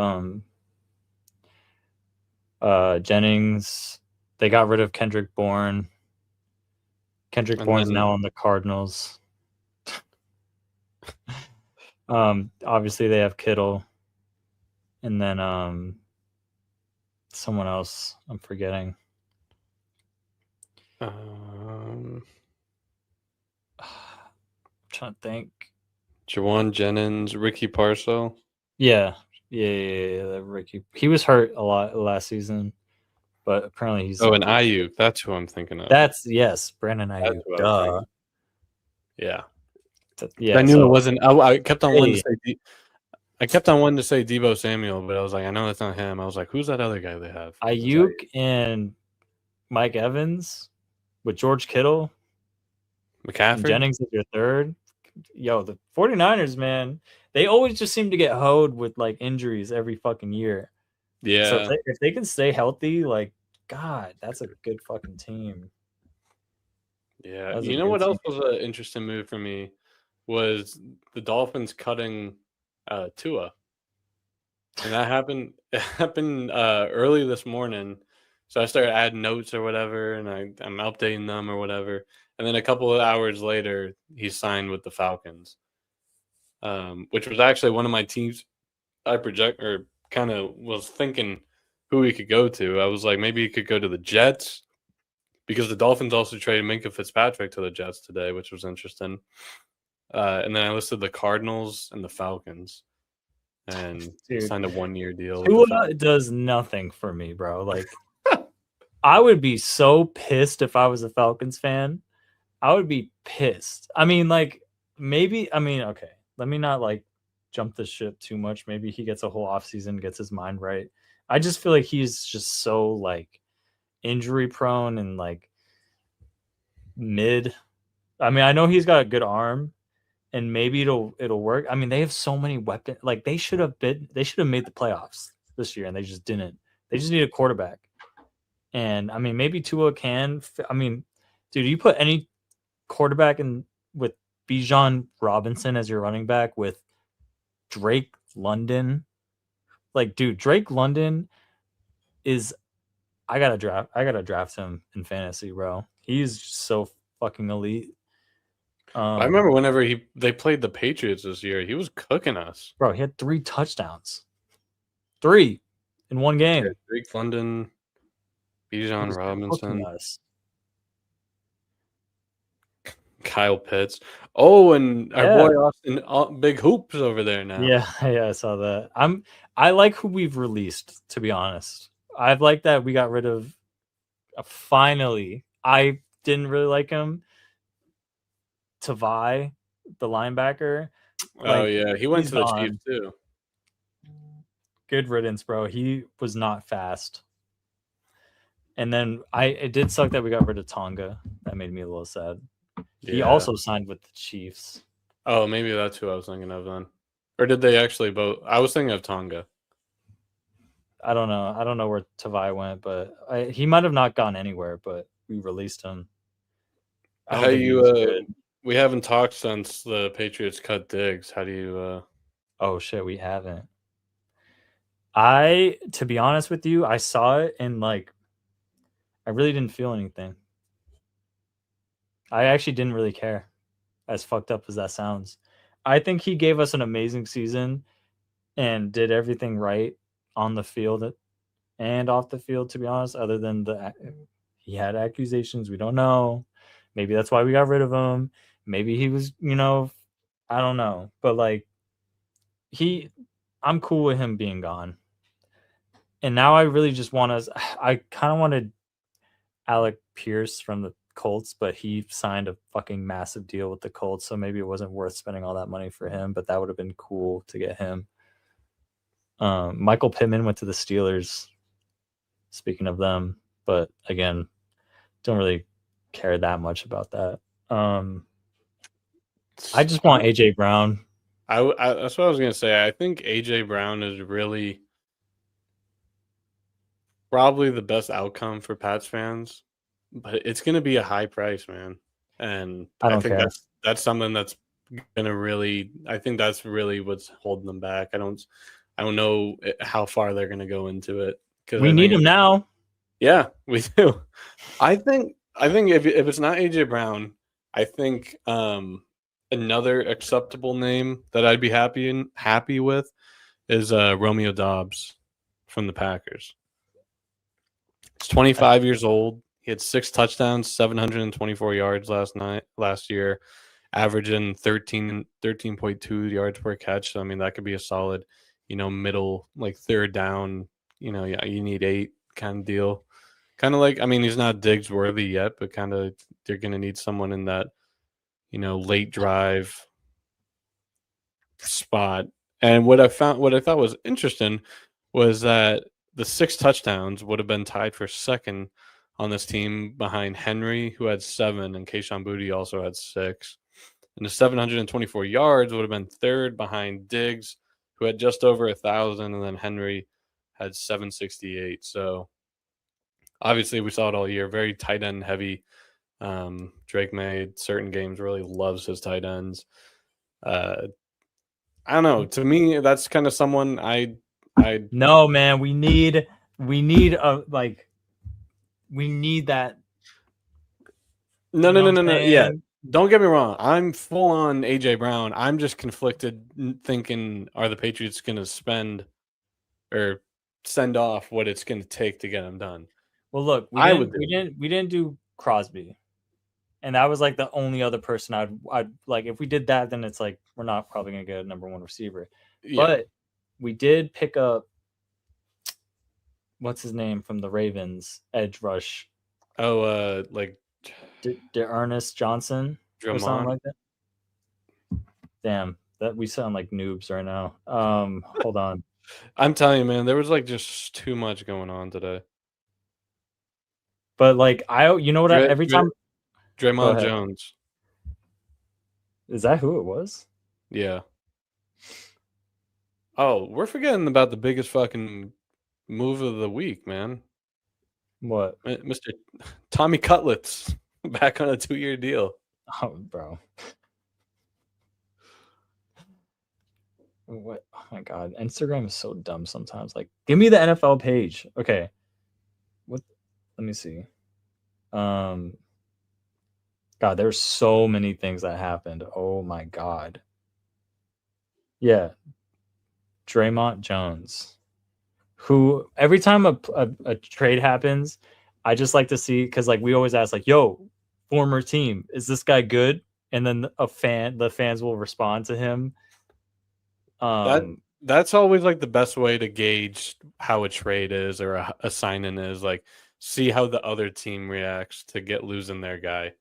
Jennings. They got rid of Kendrick Bourne. Kendrick And Bourne's then now on the Cardinals. Obviously they have Kittle, and then someone else I'm forgetting. um, I'm trying to think. Jawan Jennings, Ricky Parcell. Yeah. Ricky. He was hurt a lot last season, but apparently he's. Oh, and Ayuk. That's who I'm thinking of. That's yes, Brandon That's Ayuk. who I was Duh. thinking. Yeah. Yeah. I knew it wasn't. I kept on wanting to Hey, say. I kept on wanting to say Debo Samuel, but I was like, I know that's not him. I was like, who's that other guy they have? It's Ayuk and Mike Evans with George Kittle and McCaffrey. Jennings as your third. Yo, the 49ers, man, they always just seem to get hoed with like injuries every fucking year. So Yeah, if they can stay healthy, like, God, that's a good fucking team. yeah. That's a You know good what else team. was an interesting move for me was the Dolphins cutting Tua, and that happened. It happened early this morning. So I started adding notes or whatever, and I'm updating them or whatever. And then a couple of hours later, he signed with the Falcons, which was actually one of my teams I project or kind of was thinking who he could go to. I was like, maybe he could go to the Jets because the Dolphins also traded Minka Fitzpatrick to the Jets today, which was interesting. And then I listed the Cardinals and the Falcons, and Dude, signed a 1-year deal with the Tua Falcons. does nothing for me, bro. Like, I would be so pissed if I was a Falcons fan. I would be pissed. I mean, like, maybe, I mean, okay, let me not like jump the ship too much. Maybe he gets a whole offseason, gets his mind right. I just feel like he's just so like injury prone and like mid. I mean, I know he's got a good arm and maybe it'll work. I mean, they have so many weapons. Like they should have made the playoffs this year and they just didn't. They just need a quarterback. And I mean, maybe Tua can. I mean, dude, you put any quarterback in with Bijan Robinson as your running back with Drake London. Like, dude, Drake London is I gotta draft him in fantasy, bro. He's so fucking elite. I remember whenever they played the Patriots this year, he was cooking us. Bro, he had 3 touchdowns. 3 in one game. Yeah, Drake London, Bijan Cooking Robinson, us. Kyle Pitts. Oh, and our Yeah. boy Austin, Big Hoops over there now. Yeah, yeah, I saw that. I like who we've released, to be honest. I like that we got rid of finally. I didn't really like him. Tavai, the linebacker. Oh Like yeah, he went he's to the Chiefs gone. too. Good riddance, bro. He was not fast. And then it did suck that we got rid of Tonga. That made me a little sad. Yeah. He also signed with the Chiefs. Oh, maybe that's who I was thinking of then. Or did they actually both? I was thinking of Tonga. I don't know. I don't know where Tavai went, but he might have not gone anywhere, but we released him. I don't How think he was good. we haven't talked since the Patriots cut Diggs. How do you Oh shit, we haven't. To be honest with you, I saw it and like I really didn't feel anything. I actually didn't really care. As fucked up as that sounds. I think he gave us an amazing season and did everything right on the field and off the field, to be honest, other than he had accusations. We don't know. Maybe that's why we got rid of him. Maybe he was, I don't know. But like I'm cool with him being gone. And now I really just I kind of wanted Alec Pierce from the Colts, but he signed a fucking massive deal with the Colts, so maybe it wasn't worth spending all that money for him, but that would have been cool to get him. Michael Pittman went to the Steelers, speaking of them, but again, don't really care that much about that. I just want AJ Brown. that's what I was gonna say. I think AJ Brown is really probably the best outcome for Pats fans, but it's gonna be a high price, man. And I I don't think care. that's something that's gonna really. I think that's really what's holding them back. I don't know how far they're gonna go into it because We need him now. Yeah, we do. I think if it's not AJ Brown, I think another acceptable name that I'd be happy with is Romeo Dobbs from the Packers. He's 25 years old. He had 6 touchdowns, 724 yards last year, averaging 13.2 yards per catch. So I mean that could be a solid, middle like third down, yeah, you need 8 kind of deal. Kind of like, I mean, he's not Diggs worthy yet, but kind of they're going to need someone in that, late drive spot. And what I thought was interesting was that the 6 touchdowns would have been tied for second on this team behind Henry, who had 7, and Kayshon Boutte also had 6. And the 724 yards would have been third behind Diggs, who had just over 1,000, and then Henry had 768. So obviously we saw it all year, very tight end heavy. Drake May certain games really loves his tight ends. I don't know. To me, that's kind of someone I No, man, we need we need that. no. Yeah, don't get me wrong. I'm full on AJ Brown. I'm just conflicted, thinking, are the Patriots going to spend or send off what it's going to take to get him done. Well, look, I would do. we didn't do Crosby, and that was like the only other person I'd like. If we did that, then it's like we're not probably gonna get a number one receiver. Yeah. But we did pick up what's his name from the Ravens, edge rush. Oh, like Ernest Johnson or something Drummond. like that. Damn, that we sound like noobs right now. Hold on. I'm telling you, man, there was like just too much going on today. But like you know what? Every time. Go Draymond ahead. Jones. Is that who it was? Yeah. Oh, we're forgetting about the biggest fucking move of the week, man. What? Mr. Tommy Cutlets back on a 2-year deal. Oh, bro. What? Oh my god, Instagram is so dumb sometimes. Like, give me the NFL page. Okay. What? Let me see. God, there's so many things that happened. Oh my god. Yeah, Draymond Jones, who every time a trade happens, I just like to see because like we always ask like, "Yo, former team, is this guy good?" And then the fans will respond to him. That's always like the best way to gauge how a trade is or a sign-in is, like see how the other team reacts to get losing their guy.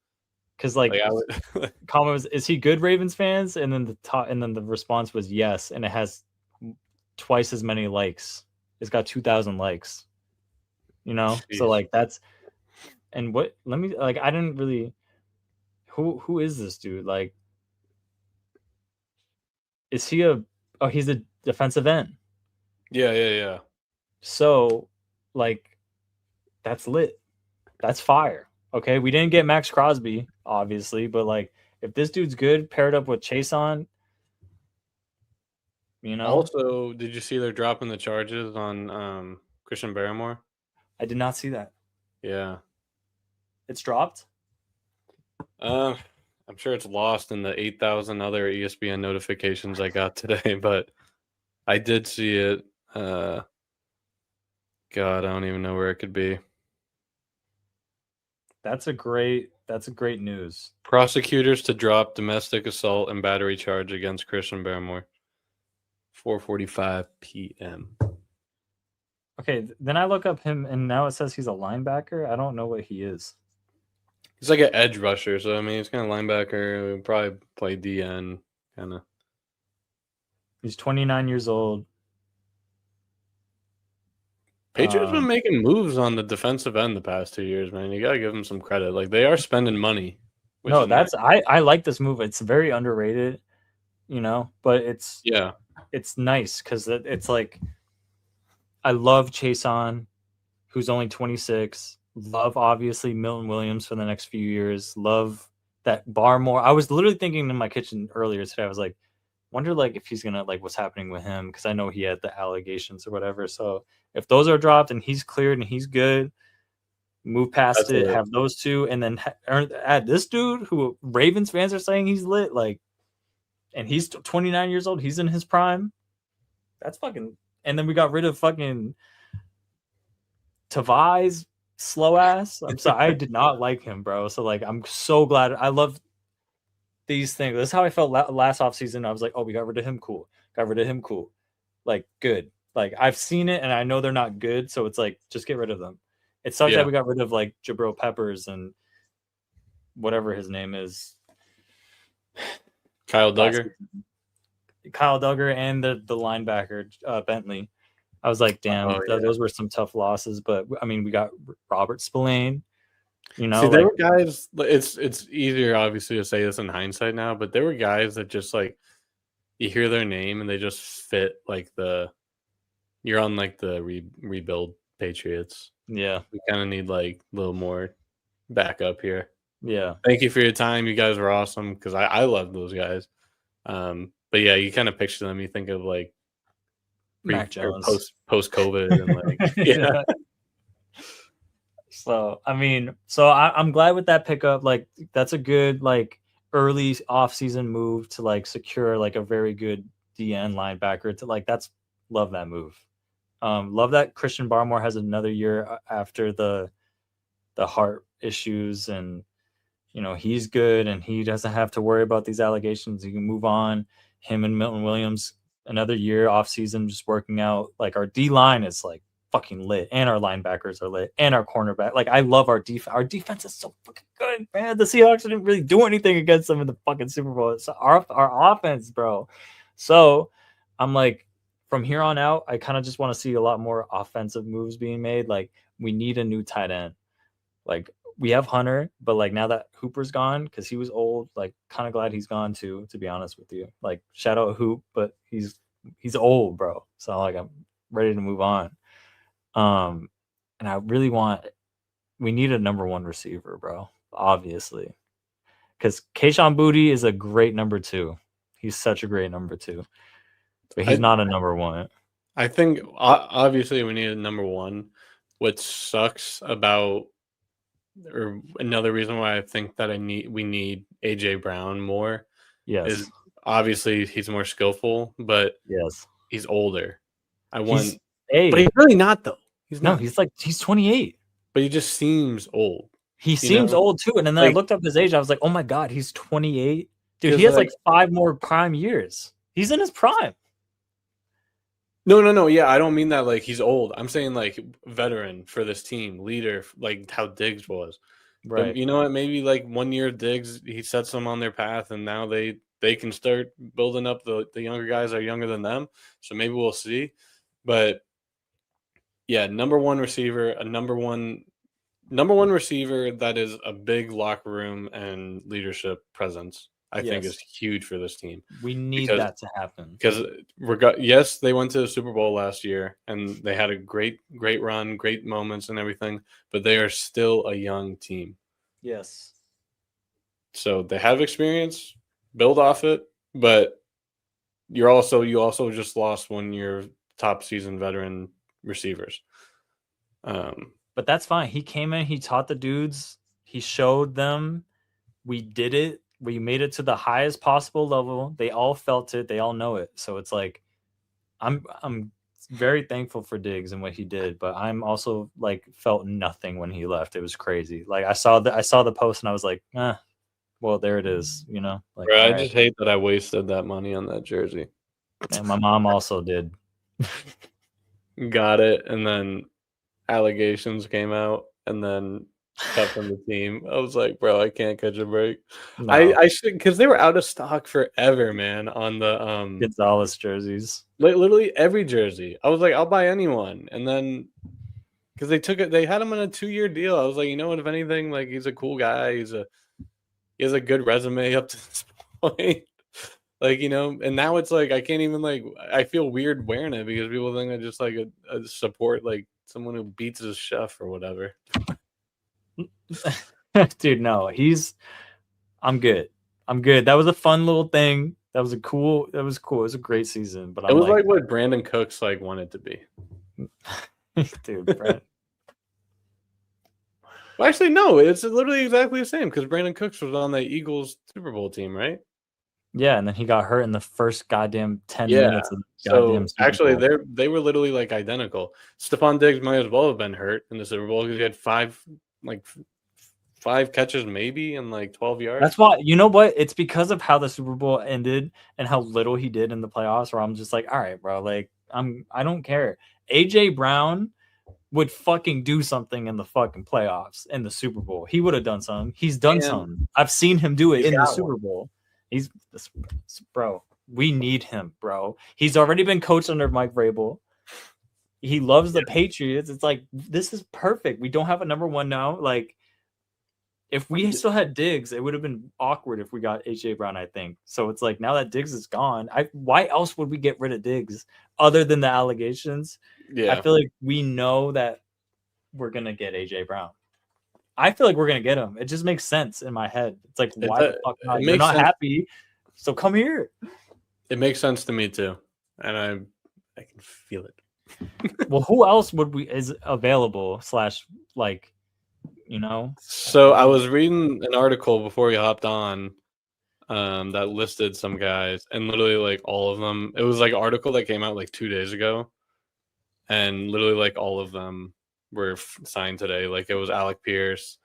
Because like I would, comment was, "Is he good, Ravens fans?" And then the response was yes, and it has twice as many likes. It's got 2,000 likes. You know, Jeez. so like that's and what? Let me like I didn't really. Who is this dude? Like, is he a? Oh, he's a defensive end. Yeah. So, like, that's lit. That's fire. Okay, we didn't get Max Crosby, obviously, but like, if this dude's good, paired up with Chason, you know. Also, did you see they're dropping the charges on Christian Barrymore? I did not see that. Yeah. It's dropped. I'm sure it's lost in the 8,000 other ESPN notifications I got today, but I did see it. God, I don't even know where it could be. That's a great news. Prosecutors to drop domestic assault and battery charge against Christian Barrymore. 4:45 p.m. Okay, then I look up him, and now it says he's a linebacker. I don't know what he is. He's like an edge rusher, so I mean, he's kind of linebacker. He'll probably play DN, kind of. He's 29 years old. Patriots been making moves on the defensive end the past 2 years, man. You gotta give them some credit. Like they are spending money. No, nice. I like this move. It's very underrated, you know, but it's nice because it's like I love Chason, who's only 26. Love obviously Milton Williams for the next few years. Love that Barmore. I was literally thinking in my kitchen earlier today. I was like, wonder like if he's gonna like what's happening with him because I know he had the allegations or whatever. So if those are dropped and he's cleared and he's good, move past it. Have those two, and then add this dude who Ravens fans are saying he's lit. Like, and he's 29 years old. He's in his prime. That's fucking. And then we got rid of fucking Tavai's slow ass. I'm sorry, I did not like him, bro. So like, I'm so glad. I love these things. This is how I felt last offseason. I was like, oh, we got rid of him. Cool. Got rid of him. Cool. Like, good. Like, I've seen it and I know they're not good. So it's like, just get rid of them. It sucks that we got rid of like Jabril Peppers and whatever his name is. Kyle Duggar and the linebacker, Bentley. I was like, damn, those were some tough losses. But I mean, we got Robert Spillane. You know, see, there were guys. It's easier, obviously, to say this in hindsight now, but there were guys that just like you hear their name and they just fit like you're on like the rebuild Patriots. Yeah, we kind of need like a little more backup here. Yeah, thank you for your time. You guys were awesome because I love those guys. But yeah, you kind of picture them. You think of like Mac Jones post COVID and like yeah. So I mean, I'm glad with that pickup. Like that's a good like early offseason move to like secure like a very good DN linebacker. To like love that move. Love that Christian Barmore has another year after the heart issues, and he's good and he doesn't have to worry about these allegations. He can move on. Him and Milton Williams, another year off season, just working out. Like, our D line is like fucking lit, and our linebackers are lit, and our cornerback. Like, I love our defense. Our defense is so fucking good, man. The Seahawks didn't really do anything against them in the fucking Super Bowl. It's our offense, bro. So I'm like, from here on out, I kind of just want to see a lot more offensive moves being made. Like, we need a new tight end. Like, we have Hunter, but like, now that Hooper's gone, because he was old, like, kind of glad he's gone too, to be honest with you. Like, shout out Hoop, but he's old, bro. So like, I'm ready to move on. And I really we need a number one receiver, bro. Obviously, because Kayshon Boutte is a great number 2. He's such a great number 2, but he's not a number 1. I think obviously we need a number 1. What sucks about, or another reason why I think that we need AJ Brown more, is obviously he's more skillful, but he's older. But he's really not, though. He's not. No, he's 28. But he just seems old. He seems old too. And then I looked up his age. I was like, oh my God, he's 28. Dude, he has like 5 more prime years. He's in his prime. No. Yeah, I don't mean that like he's old. I'm saying like veteran for this team, leader, like how Diggs was. Right. But you know what? Maybe like 1 year Diggs, he sets them on their path, and now they can start building up. The younger guys are younger than them, so maybe we'll see. But yeah, number 1 receiver, a number one receiver that is a big locker room and leadership presence, I think is huge for this team. We need that to happen. Because yes, they went to the Super Bowl last year and they had a great run, great moments and everything, but they are still a young team. Yes. So they have experience, build off it, but you also just lost one of your top season veteran receivers. But that's fine. He came in, he taught the dudes, he showed them, we did it. We made it to the highest possible level. They all felt it. They all know it. So it's like, I'm very thankful for Diggs and what he did, but I'm also like felt nothing when he left. It was crazy. Like, I saw the post and I was like, well, there it is. Like, bro, I just hate that I wasted that money on that jersey. And my mom also did. Got it, and then allegations came out, and then cut from the team. I was like, bro, I can't catch a break. No. I should, because they were out of stock forever, man, on the Gonzalez jerseys. Literally every jersey. I was like, I'll buy anyone. And then because they had him on a 2-year deal. I was like, you know what, if anything, like, he's a cool guy. He has a good resume up to this point. Like, and now it's like I can't even, like, I feel weird wearing it because people think I just like a support like someone who beats his chef or whatever. Dude, no, I'm good. That was a fun little thing. That was cool. It was a great season. But it was like what Brandon Cooks like wanted to be. Dude, Brandon. Well, actually, no, it's literally exactly the same because Brandon Cooks was on the Eagles Super Bowl team, right? Yeah, and then he got hurt in the first goddamn 10 minutes of the goddamn Super actually, Bowl. they were literally like identical. Stephon Diggs might as well have been hurt in the Super Bowl because he had 5 catches maybe and like 12 yards. That's why, you know what? It's because of how the Super Bowl ended and how little he did in the playoffs, where I'm just like, all right, bro, like, I don't care. AJ Brown would fucking do something in the fucking playoffs, in the Super Bowl. He would have done something. He's done something. I've seen him do it in the Super Bowl. Bro, we need him, bro. He's already been coached under Mike Vrabel. He loves the Patriots. It's like, this is perfect. We don't have a number 1 now. Like, if we still had Diggs, it would have been awkward if we got AJ Brown, I think. So it's like, now that Diggs is gone, why else would we get rid of Diggs other than the allegations? Yeah. I feel like we know that we're going to get AJ Brown. I feel like we're going to get him. It just makes sense in my head. It's like, why the fuck not? You're not happy, so come here. It makes sense to me too. And I can feel it. Well, who else is available / like, So I was reading an article before we hopped on that listed some guys, and literally like all of them. It was like an article that came out like 2 days ago. and literally like all of them were signed today. Like it was Alec Pierce,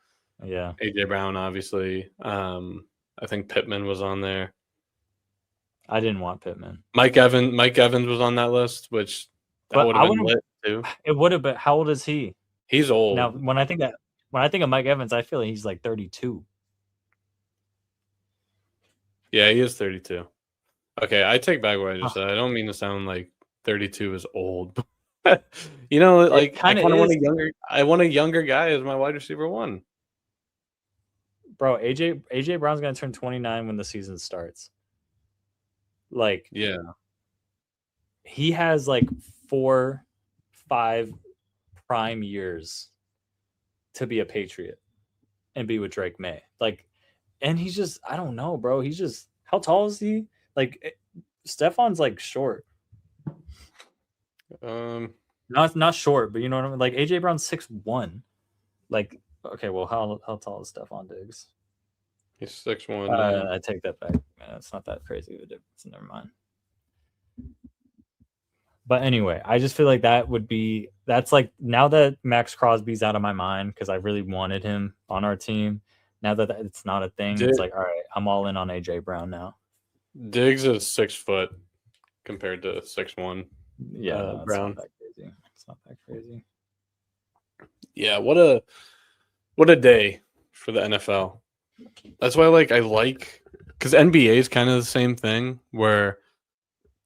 Yeah, AJ Brown, obviously. I think Pittman was on there. I didn't want Pittman, Mike Evans was on that list, which that but would have I been wouldn't. lit too. It would have been. How old is he He's now? old. When I think of Mike Evans, I feel like he's like 32. Yeah, he is 32. Okay, I take back what I just Huh. said. I don't mean to sound like 32 is old. You know, It like I kind of kind of want is, a younger. I want a younger guy as my wide receiver one. bro. AJ Brown's gonna turn 29 when the season starts. Like Yeah, he has like 4, 5 prime years to be a Patriot and be with Drake May. Like, and he's just, I don't know, bro. He's just, how tall is he? Like, Stefan's like short. um, Not short, but you know what I mean? Like, AJ Brown's 6'1". Like, okay, well, how tall is Stefan Diggs? he's 6'1" now. I take that back. It's not that crazy of a difference. Never mind. But anyway, I just feel like that's like now that Max Crosby's out of my mind because I really wanted him on our team. Now that it's not a thing, it's like, all right, I'm all in on AJ Brown now. Diggs is 6 foot compared to 6'1". Yeah, no, it's Brown. not that crazy. It's not that crazy. Yeah, what a day for the NFL. That's why I like because NBA is kind of the same thing where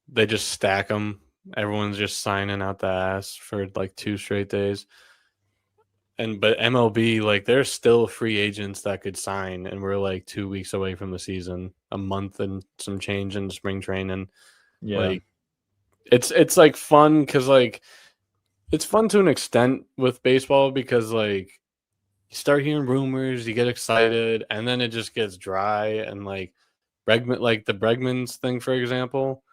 they just stack them. Everyone's just signing out the ass for like 2 straight days. But MLB, like there's still free agents that could sign, and we're like 2 weeks away from the season, a month and some change in spring training. Yeah. Like it's like fun because like it's fun to an extent with baseball because like you start hearing rumors, you get excited, and then it just gets dry. And like the Bregman's thing, for example,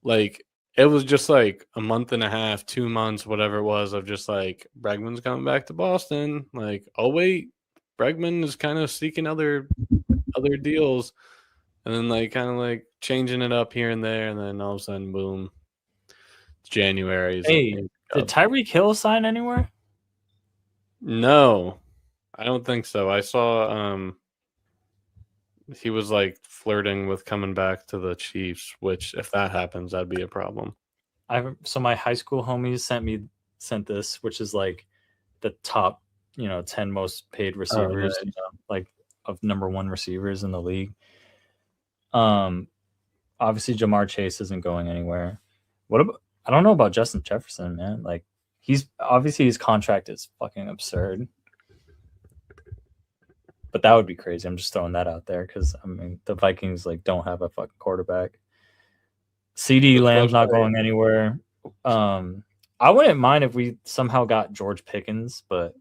like it was just like a month and a half, 2 months, whatever it was, of just like Bregman's coming back to Boston. Like, oh wait, Bregman is kind of seeking other deals, and then like kind of like changing it up here and there, and then all of a sudden, boom, it's January. Hey, did Tyreek Hill sign anywhere? No, I don't think so. I saw he was like flirting with coming back to the Chiefs, which if that happens, that'd be a problem. So my high school homies sent this, which is like the top, 10 most paid receivers, Nice. like of number one receivers in the league. Obviously Jamar Chase isn't going anywhere. What about I don't know about Justin Jefferson, man. Like he's obviously his contract is fucking absurd. But that would be crazy. I'm just throwing that out there because I mean the Vikings like don't have a fucking quarterback. CD Lamb's not going anywhere. I wouldn't mind if we somehow got George Pickens, but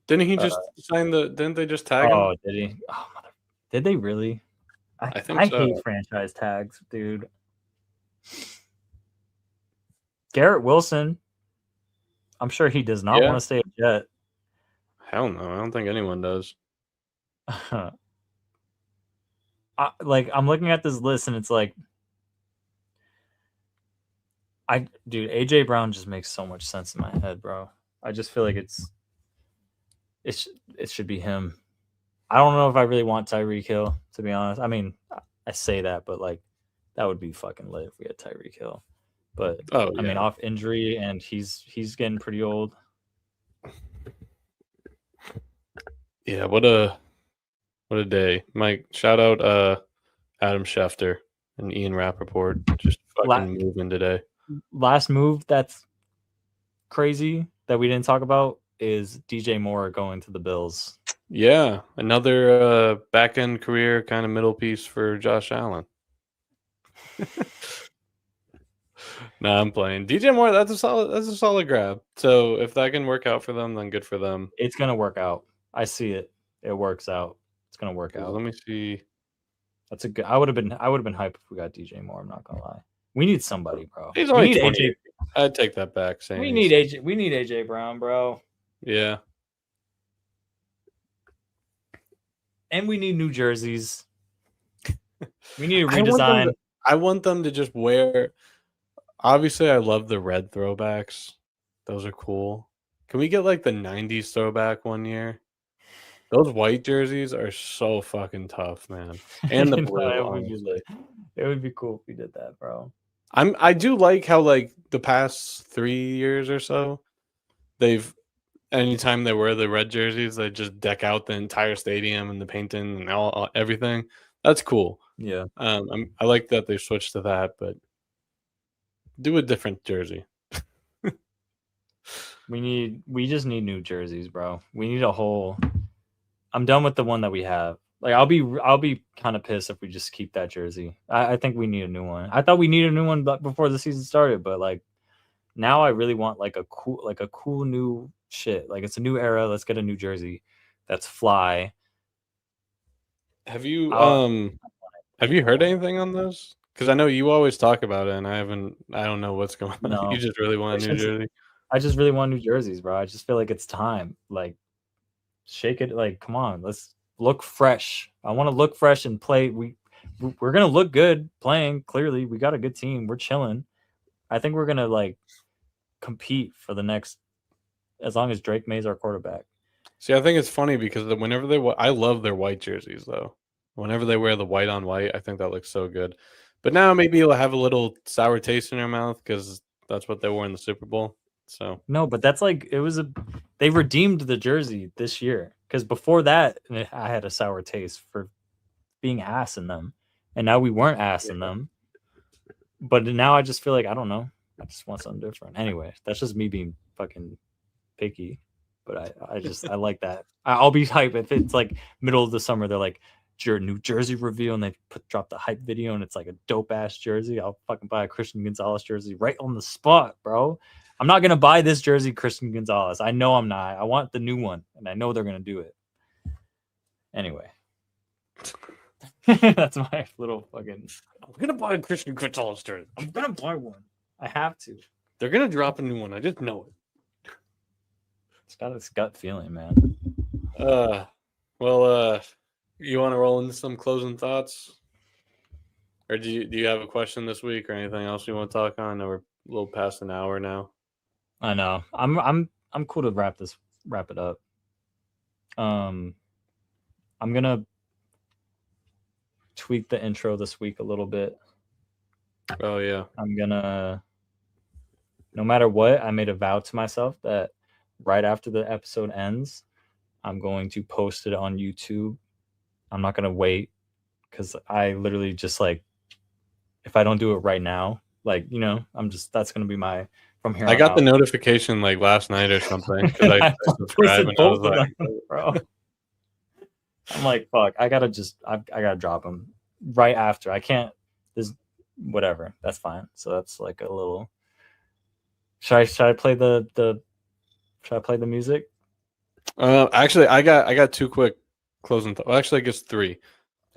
Didn't he just sign Didn't they just tag him? oh, did he? Oh, did they really? I think so. hate franchise tags, dude. Garrett Wilson. I'm sure he does not want to stay a Jet. Hell no, I don't think anyone does. I'm looking at this list and it's like, dude, AJ Brown just makes so much sense in my head, bro. I just feel like it should be him. I don't know if I really want Tyreek Hill, to be honest. I mean, I say that, but like that would be fucking lit if we had Tyreek Hill. But I mean, off injury, and he's getting pretty old. Yeah, what a day, Mike. Shout out Adam Schefter and Ian Rappaport just fucking moving today. Last move that's crazy that we didn't talk about is DJ Moore going to the Bills. Yeah, another back end career kind of middle piece for Josh Allen. Nah, I'm playing DJ Moore. That's a solid grab. So if that can work out for them, then good for them. It's gonna work out. I see it. It works out. It's gonna work out. Let me see. That's a good. I would have been hyped if we got DJ Moore. I'm not gonna lie. We need somebody, bro. He's only 20. I'd take that back. We need AJ. We need AJ Brown, bro. Yeah. And we need new jerseys. We need a redesign. I want them to just wear. Obviously, I love the red throwbacks. Those are cool. Can we get like the '90s throwback one year? Those white jerseys are so fucking tough, man. And the You know, blue, honestly. it would be cool if we did that, bro. I do like how like the past 3 years or so, they've anytime they wear the red jerseys, they just deck out the entire stadium and the painting and everything. That's cool. Yeah. I like that they switched to that, but do a different jersey. We just need new jerseys, bro. We need a whole. I'm done with the one that we have. Like I'll be kind of pissed if we just keep that jersey. I think we need a new one. I thought we needed a new one before the season started, but like now I really want like a cool new shit. Like it's a new era. Let's get a new jersey that's fly. Have you I'll, have you heard anything on this? Because I know you always talk about it, and I haven't. I don't know what's going on. You no, just really want a new jersey. I just really want new jerseys, bro. I just feel like it's time. Like shake it. Like come on, let's look fresh. I want to look fresh and play. We're gonna look good playing. Clearly, we got a good team. We're chilling. I think we're gonna like compete for the next as long as Drake May's our quarterback. See, I think it's funny because whenever I love their white jerseys though. Whenever they wear the white on white, I think that looks so good. But now maybe you'll have a little sour taste in your mouth because that's what they wore in the Super Bowl. So No, but that's like they redeemed the jersey this year because before that I had a sour taste for being ass in them, and now we weren't ass in them. But now I just feel like I don't know. I just want something different. Anyway, that's just me being fucking picky. But I like that. I'll be hype if it's like middle of the summer. They're like your New Jersey reveal, and they drop the hype video, and it's like a dope ass jersey. I'll fucking buy a Christian Gonzalez jersey right on the spot, bro. I'm not gonna buy this jersey, Christian Gonzalez. I know I'm not. I want the new one, and I know they're gonna do it. Anyway, that's my little fucking. I'm gonna buy a Christian Gonzalez jersey. I'm gonna buy one. I have to. They're gonna drop a new one. I just know it. It's got this gut feeling, man. Well, you want to roll into some closing thoughts, or do you have a question this week or anything else you want to talk on? We're a little past an hour now. I know. I'm cool to wrap it up. I'm gonna tweak the intro this week a little bit. Oh yeah. I'm gonna no matter what, I made a vow to myself that right after the episode ends, I'm going to post it on YouTube. I'm not gonna wait because I literally just like if I don't do it right now, like that's gonna be my from here. I got the notification like last night or something because I subscribed and I was like, bro. I'm like, fuck. I gotta drop them right after. I can't. There's whatever. That's fine. So that's like a little. Should I play the Should I play the music? Actually, I got two quick closing thoughts. Well, actually, I guess three.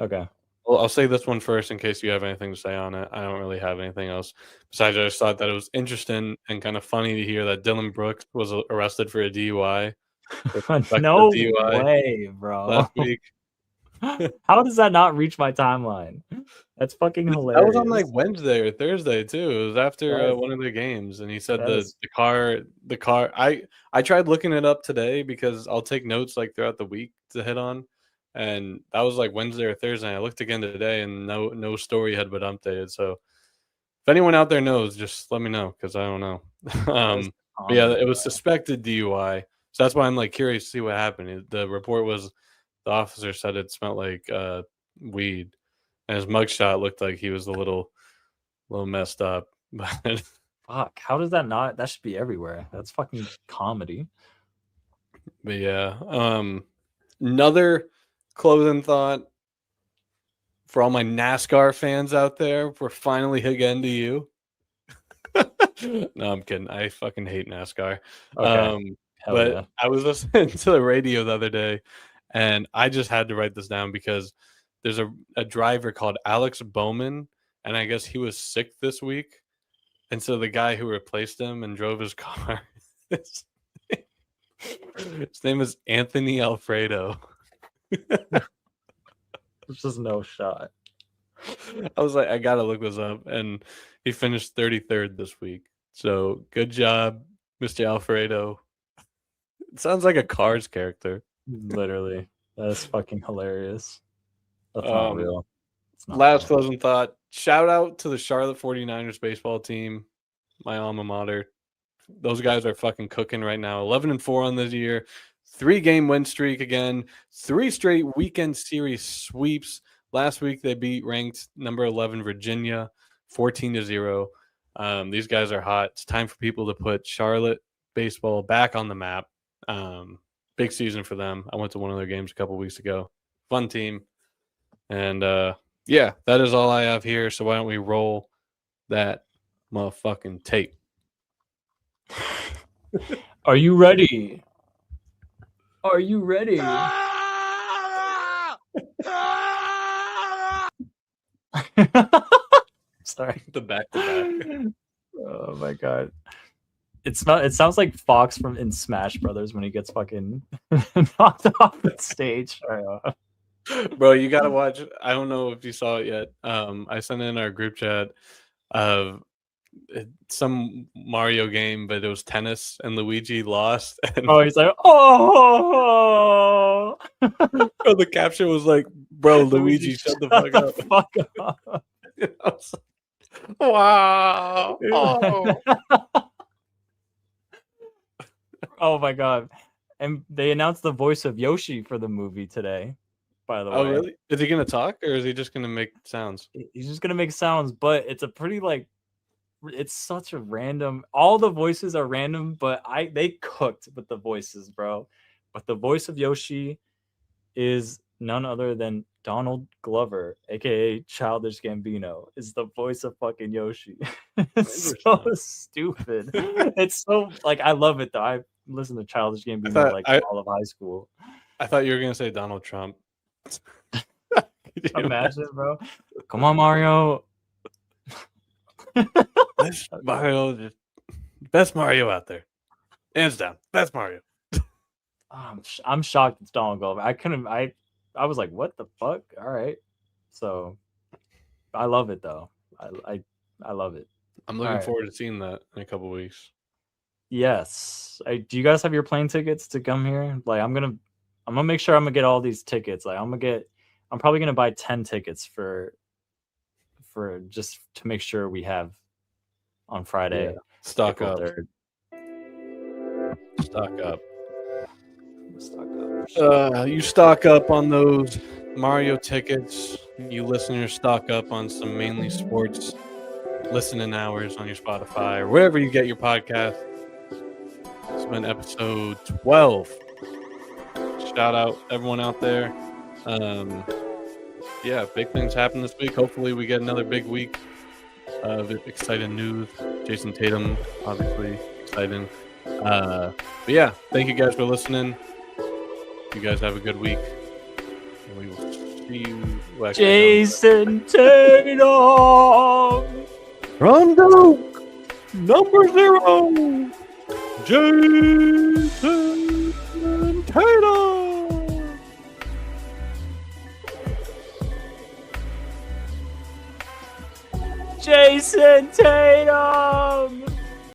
Okay. Well, I'll say this one first in case you have anything to say on it. I don't really have anything else. Besides, I just thought that it was interesting and kind of funny to hear that Dylan Brooks was arrested for a DUI. No way, bro. Last week. How does that not reach my timeline? That's fucking hilarious. That was on like Wednesday or Thursday too. It was after one of the games, and he said the car. I tried looking it up today because I'll take notes like throughout the week to hit on, and that was like Wednesday or Thursday. I looked again today, and no story had been updated. So if anyone out there knows, just let me know because I don't know. But yeah, it was suspected DUI, so that's why I'm like curious to see what happened. The report was the officer said it smelled like weed. And his mugshot looked like he was a little messed up. But fuck, how does that not? That should be everywhere. That's fucking comedy. But yeah, another closing thought for all my NASCAR fans out there. We're finally getting to you. No, I'm kidding. I fucking hate NASCAR. Okay. But yeah. I was listening to the radio the other day, and I just had to write this down because there's a driver called Alex Bowman, and I guess he was sick this week. And so the guy who replaced him and drove his car, his name is Anthony Alfredo. There's just no shot. I was like, I gotta look this up, and he finished 33rd this week. So good job, Mr. Alfredo. It sounds like a Cars character. Literally, that's fucking hilarious. That's not Um, real. It's not Last real. closing thought. Shout out to the Charlotte 49ers baseball team, my alma mater. Those guys are fucking cooking right now. 11-4 on this year. 3-game win streak again. 3 straight weekend series sweeps. Last week they beat ranked number 11 Virginia 14-0. These guys are hot. It's time for people to put Charlotte baseball back on the map. Big season for them. I went to one of their games a couple weeks ago. Fun team. And yeah, that is all I have here. So why don't we roll that motherfucking tape? Are you ready? Are you ready? Sorry. The back-to-back. Oh my god. It sounds like Fox from in Smash Brothers when he gets fucking knocked off the stage. Bro, you gotta watch. I don't know if you saw it yet. I sent in our group chat of some Mario game, but it was tennis, and Luigi lost. And Oh, he's like, oh. bro, the caption was like, "Bro, Luigi, shut the fuck up." Up. I was like, wow. Oh. Oh my god. And they announced the voice of Yoshi for the movie today, by the way. Oh, really? Is he gonna talk, or is he just gonna make sounds? He's just gonna make sounds, but it's a pretty it's such a random. All the voices are random, but they cooked with the voices, bro. But the voice of Yoshi is none other than Donald Glover, aka Childish Gambino, is the voice of fucking Yoshi. It's so stupid. It's so I love it though. I listened to Childish Gambino all of high school. I thought you were gonna say Donald Trump. Imagine, bro. Come on, Mario. Best Mario out there, hands down. Best Mario. I'm shocked it's Donald Glover. I was like, what the fuck? All right. So I love it though. I love it. I'm looking forward to seeing that in a couple weeks. Yes. Do you guys have your plane tickets to come here? I'm gonna make sure I'm gonna get all these tickets. I'm probably gonna buy 10 tickets for just to make sure we have on Friday. Yeah. Stock April up. 3rd. Stock up. You stock up on those Mario tickets. You listeners stock up on some mainly sports listening hours on your Spotify or wherever you get your podcast. It's been episode 12. Shout out everyone out there. Yeah, big things happen this week. Hopefully we get another big week of exciting news. Jayson Tatum, obviously exciting. But yeah, thank you guys for listening. You guys have a good week. And we will see you. Jayson Tatum! Rondo! Number 0! Jayson Tatum! Jayson Tatum!